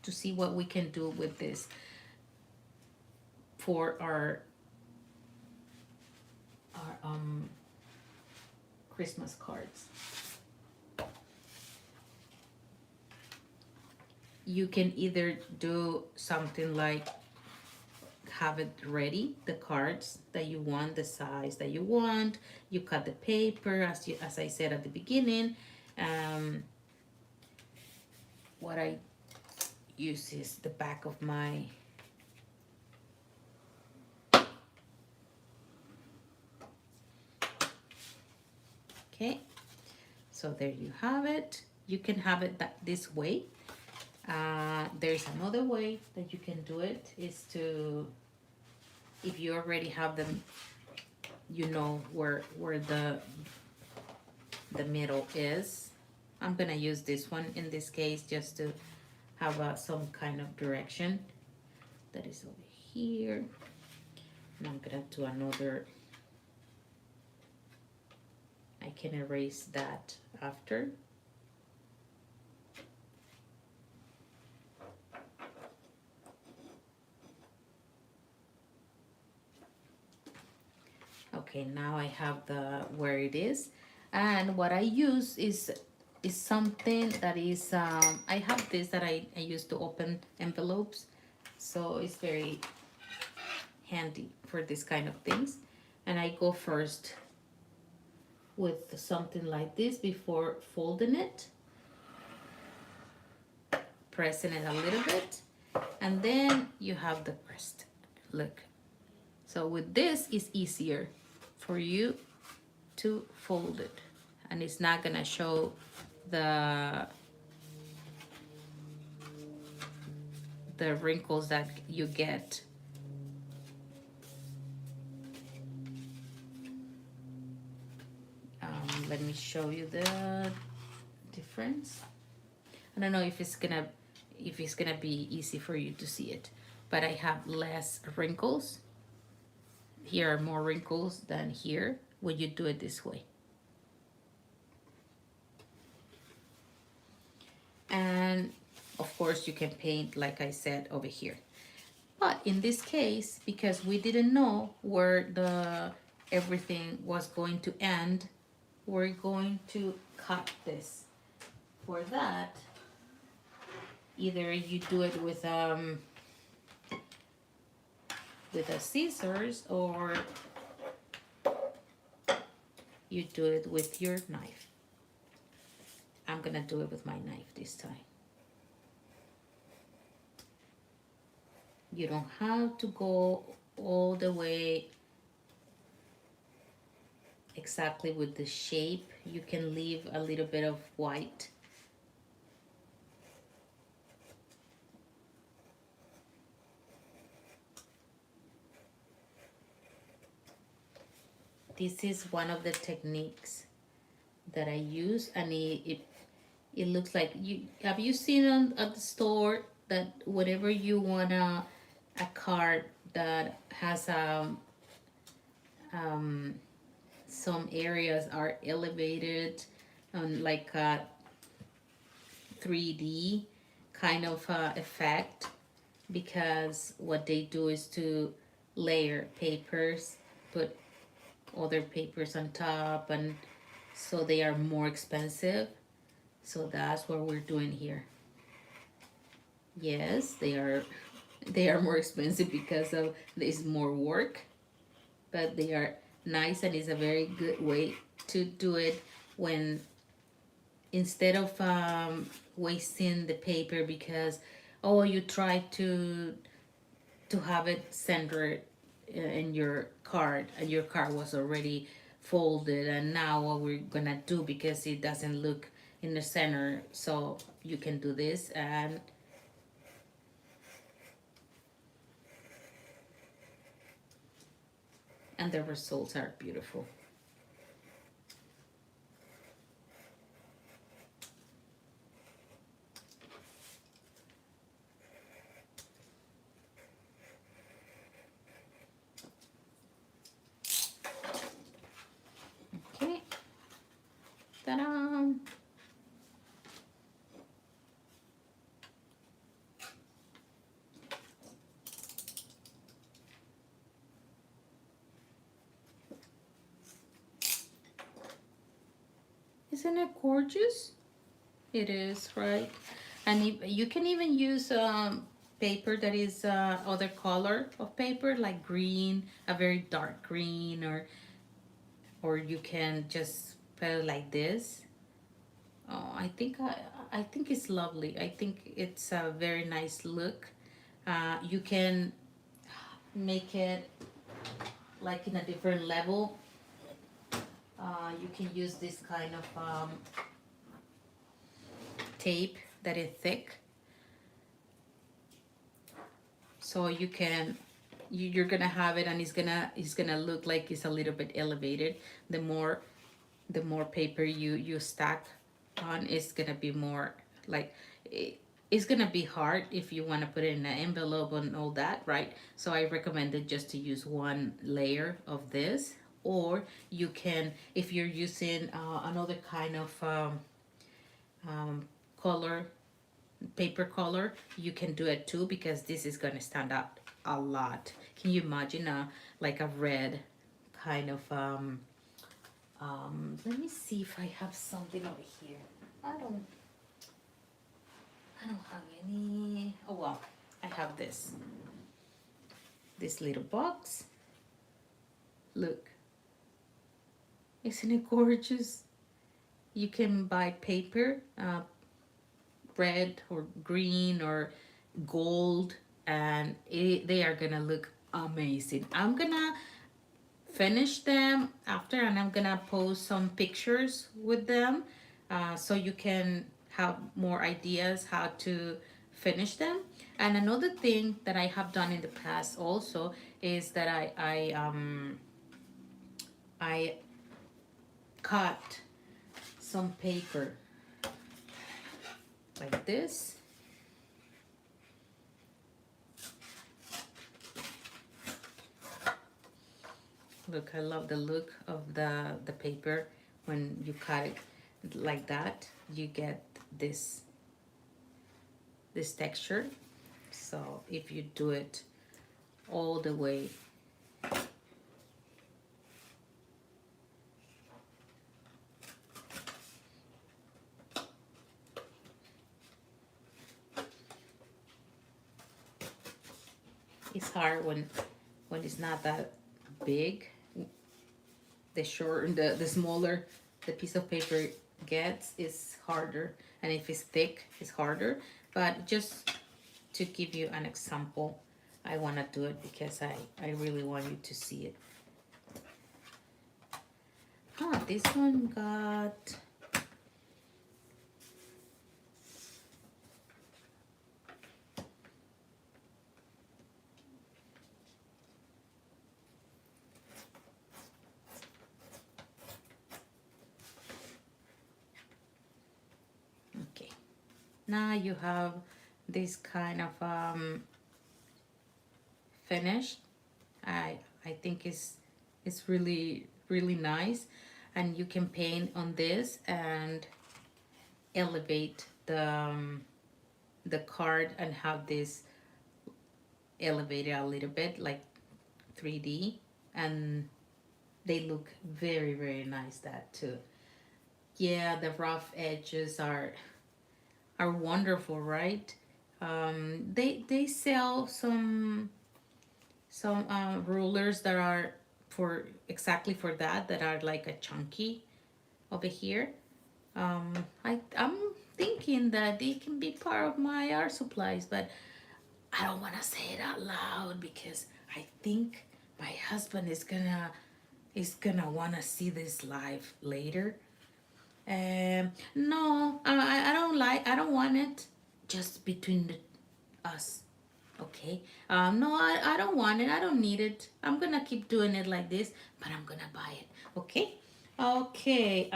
S1: see what we can do with this for our Christmas cards. You can either do something like have it ready, the cards that you want, the size that you want. You cut the paper as I said at the beginning. What I use is the back of my okay. So there you have it. You can have it this way. There's another way that you can do it, is to, if you already have them, you know where the middle is. I'm gonna use this one in this case just to have some kind of direction. That is over here, and I'm gonna do another. I can erase that after. Okay, now I have where it is, and what I use is something that is I have this that I use to open envelopes, so it's very handy for this kind of things. And I go first with something like this before folding it, pressing it a little bit, and then you have the rest. Look, so with this it's easier for you to fold it, and it's not gonna show the wrinkles that you get. Let me show you the difference. I don't know if it's gonna be easy for you to see it, but I have less wrinkles. Here are more wrinkles than here when you do it this way. And of course you can paint like I said over here. But in this case, because we didn't know where everything was going to end, we're going to cut this. For that, either you do it with with a scissors or you do it with your knife. I'm gonna do it with my knife this time. You don't have to go all the way exactly with the shape. You can leave a little bit of white. This is one of the techniques that I use, and it looks like you have you seen at the store that whenever you want a card that has um, some areas are elevated on like a 3D kind of effect, because what they do is to layer papers, put other papers on top, and so they are more expensive. So that's what we're doing here. Yes, they are more expensive because of this more work, but they are nice, and it's a very good way to do it when instead of wasting the paper, because oh, you try to have it centered in your card, and your card was already folded, and now what we're gonna do, because it doesn't look in the center, so you can do this, and the results are beautiful. Okay, ta-da! Isn't it gorgeous? It is, right? And you can even use paper that is other color of paper, like green, a very dark green, or you can just put it like this. Oh, I think it's lovely. I think it's a very nice look. You can make it like in a different level. You can use this kind of tape that is thick, so you're gonna have it, and it's gonna look like it's a little bit elevated. The more paper you stack on, it's gonna be more like it's gonna be hard if you want to put it in an envelope and all that, right? So I recommended just to use one layer of this, or you can, if you're using another kind of color, paper color, you can do it too, because this is gonna stand out a lot. Can you imagine like a red kind of let me see if I have something over here. I don't have any. Oh well, I have this little box. Look, isn't it gorgeous? You can buy paper, red or green or gold, and they are gonna look amazing. I'm gonna finish them after, and I'm gonna post some pictures with them, so you can have more ideas how to finish them. And another thing that I have done in the past also is that I cut some paper like this. Look, I love the look of the paper when you cut it like that. You get this texture. So if you do it all the way, it's hard when it's not that big, the short, the smaller the piece of paper gets is harder, and if it's thick, it's harder. But just to give you an example, I want to do it because I really want you to see it. This one got, okay. Now you have this kind of finish. I think it's really nice, and you can paint on this and elevate the card and have this elevated a little bit like 3D, and they look very nice, that too. Yeah, the rough edges are wonderful, right? They sell some rulers that are for exactly for that, that are like a chunky over here. I'm thinking that they can be part of my art supplies, but I don't want to say it out loud because I think my husband is gonna want to see this live later. No, I don't want it just between us. Okay. No, I don't want it. I don't need it. I'm gonna keep doing it like this, but I'm gonna buy it. Okay. Okay.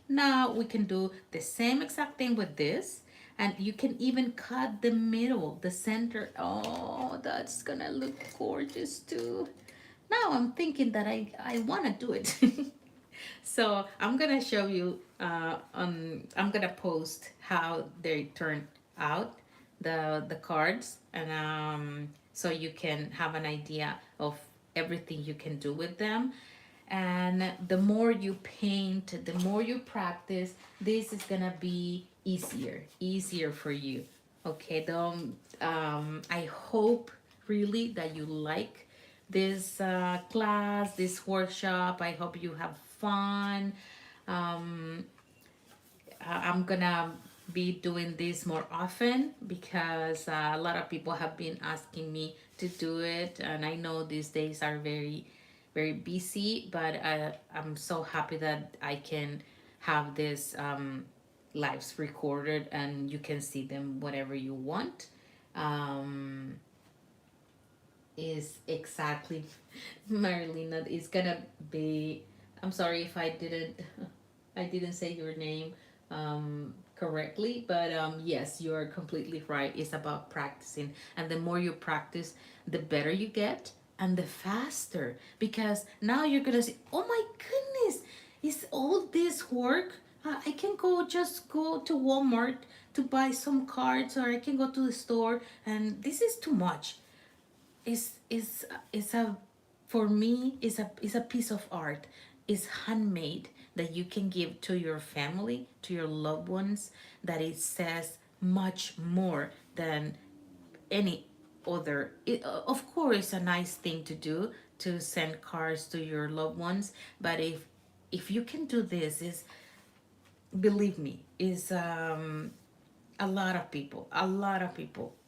S1: Now we can do the same exact thing with this, and you can even cut the middle, the center. Oh, that's gonna look gorgeous too. Now I'm thinking that I wanna do it. So I'm gonna show you I'm gonna post how they turn out, the cards, and so you can have an idea of everything you can do with them. And the more you paint, the more you practice, this is gonna be easier for you. Okay, I hope really that you like this class, this workshop. I hope you have fun. Um, I'm gonna be doing this more often because a lot of people have been asking me to do it, and I know these days are very busy, but I'm so happy that I can have this lives recorded and you can see them whatever you want. Um, is exactly Marilena is gonna be. I'm sorry if I didn't say your name correctly, but yes, you're completely right. It's about practicing, and the more you practice, the better you get, and the faster. Because now you're gonna say, "Oh my goodness, is all this work? I can just go to Walmart to buy some cards, or I can go to the store, and this is too much." Is a For me is a piece of art. It's handmade, that you can give to your family, to your loved ones, that it says much more than any other. Of course, it's a nice thing to do, to send cards to your loved ones, but if you can do this, is believe me, is a lot of people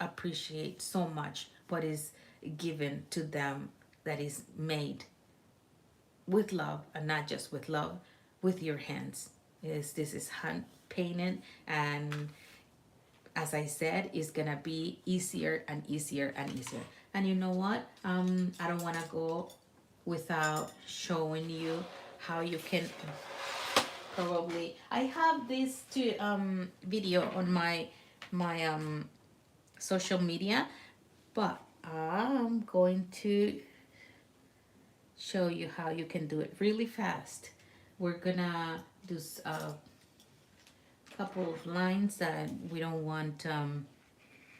S1: appreciate so much what is given to them, that is made with love, and not just with love, with your hands. This is hand painted, and as I said, it's gonna be easier and easier and easier. And you know what? I don't wanna go without showing you how you can probably. I have this video on my social media, but I'm going to show you how you can do it really fast. We're gonna do a couple of lines that we don't want.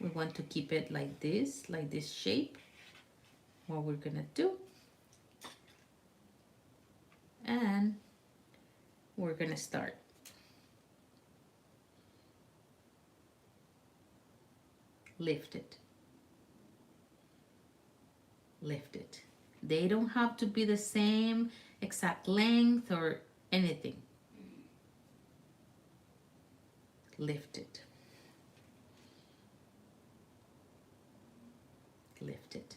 S1: We want to keep it like this shape. What we're gonna do, and we're gonna start. Lift it. lift it. They don't have to be the same exact length or anything. Lift it. Lift it.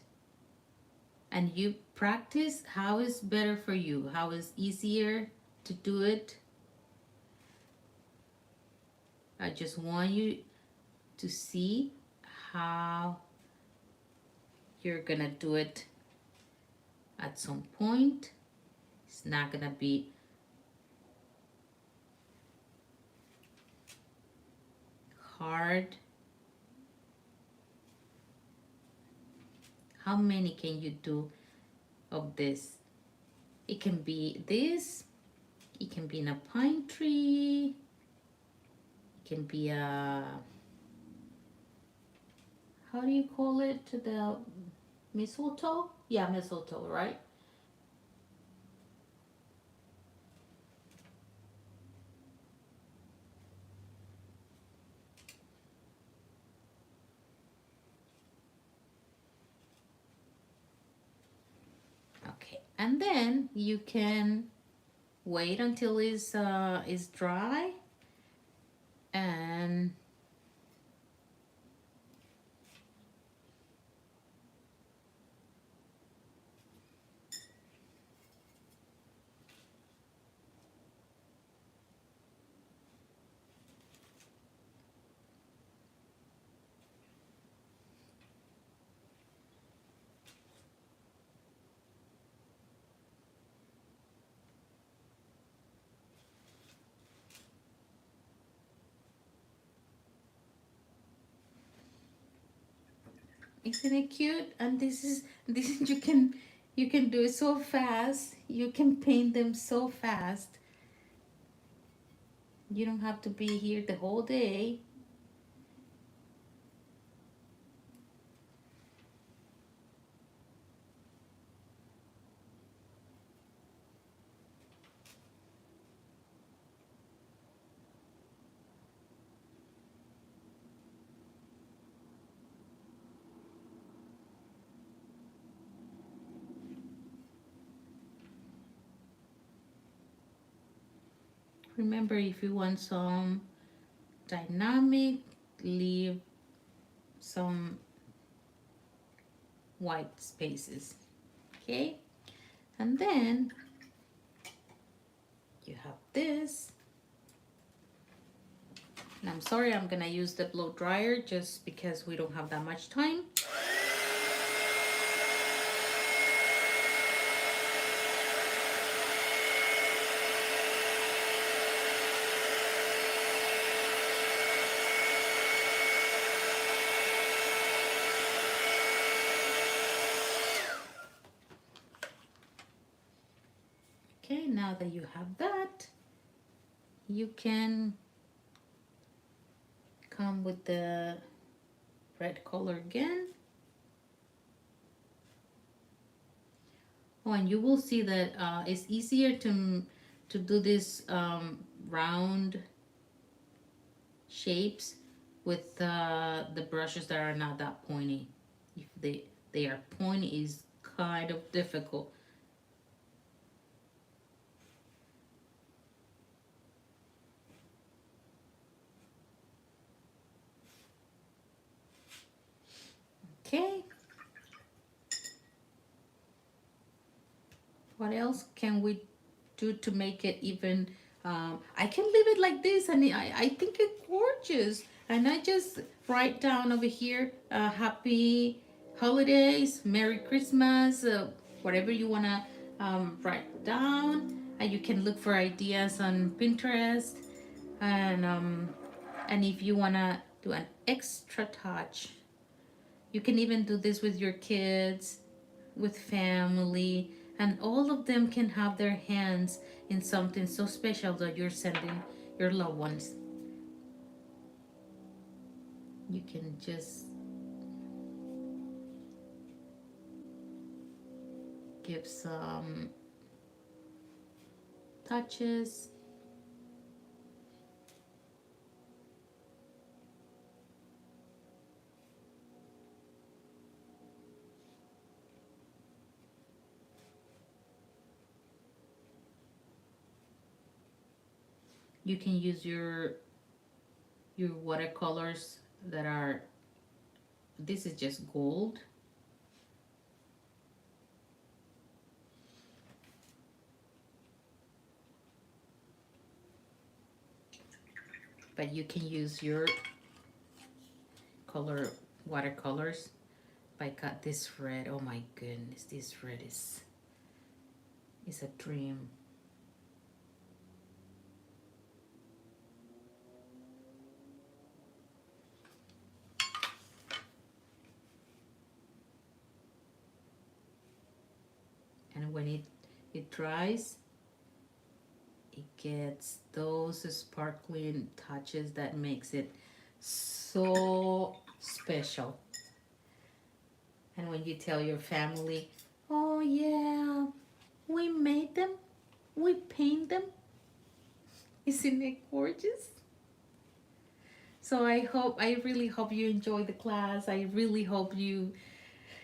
S1: And you practice how is better for you, how is easier to do it. I just want you to see how you're gonna do it at some point. It's not gonna be hard. How many can you do of this? It can be this, it can be in a pine tree, it can be a, how do you call it, the mistletoe? Yeah, mistletoe, right? Okay, and then you can wait until it's dry, and isn't it cute? And this is you can do it so fast. You can paint them so fast. You don't have to be here the whole day. Remember, if you want some dynamic, leave some white spaces. Okay, and then you have this. And I'm sorry, I'm gonna use the blow dryer just because we don't have that much time. Okay, now that you have that, you can come with the red color again. Oh, and you will see that it's easier to do this round shapes with the brushes that are not that pointy. If they are pointy, is kind of difficult. Okay. What else can we do to make it even? I can leave it like this, and I think it's gorgeous. And I just write down over here, Happy Holidays, Merry Christmas, whatever you wanna write down. And you can look for ideas on Pinterest, and if you wanna do an extra touch, you can even do this with your kids, with family, and all of them can have their hands in something so special that you're sending your loved ones. You can just give some touches. You can use your watercolors that are, this is just gold. But you can use your color watercolors. I got this red. Oh my goodness, this red is a dream. And when it dries, it gets those sparkling touches that makes it so special. And when you tell your family, oh yeah, we made them, we paint them, isn't it gorgeous? So I really hope you enjoy the class. I really hope you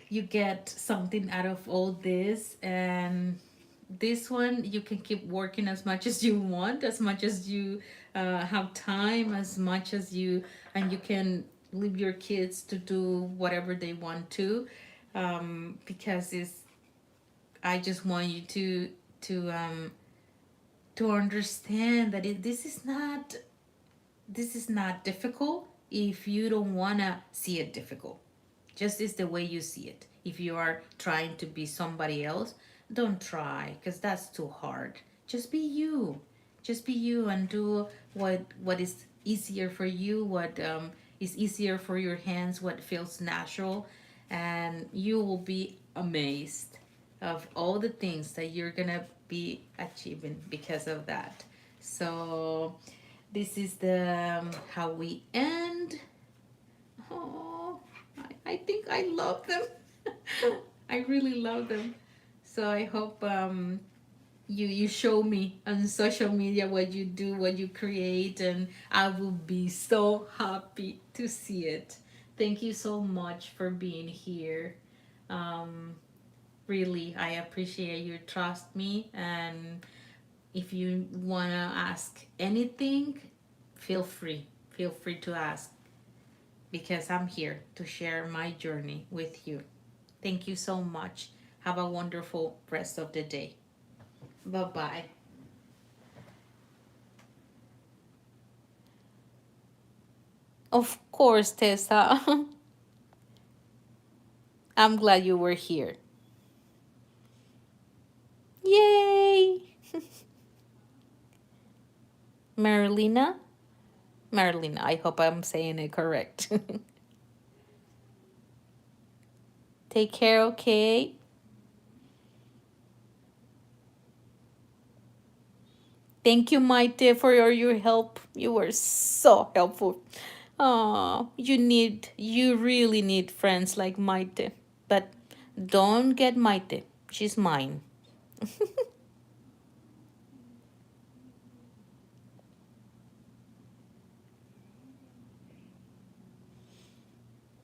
S1: get something out of all this. And this one you can keep working as much as you want, as much as you have time, as much as you, and you can leave your kids to do whatever they want to, because it's, I just want you to understand that this is not difficult if you don't want to see it difficult. Just is the way you see it. If you are trying to be somebody else, don't try, because that's too hard. Just be you. Just be you and do what is easier for you, what is easier for your hands, what feels natural, and you will be amazed of all the things that you're gonna be achieving because of that. So this is the how we end. Oh, I think I love them. I really love them. So I hope you show me on social media what you do, what you create, and I will be so happy to see it. Thank you so much for being here. Um, Really, I appreciate you trust me, and if you wanna ask anything, feel free. Feel free to ask, because I'm here to share my journey with you. Thank you so much. Have a wonderful rest of the day. Bye bye. Of course, Tessa. I'm glad you were here. Yay! Marilina? Marilina, I hope I'm saying it correct. Take care, okay? Thank you, Maite, for your help. You were so helpful. Oh, you really need friends like Maite. But don't get Maite. She's mine.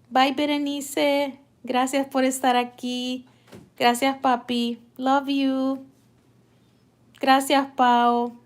S1: Bye, Berenice. Gracias por estar aquí. Gracias, papi. Love you. Gracias, Pau.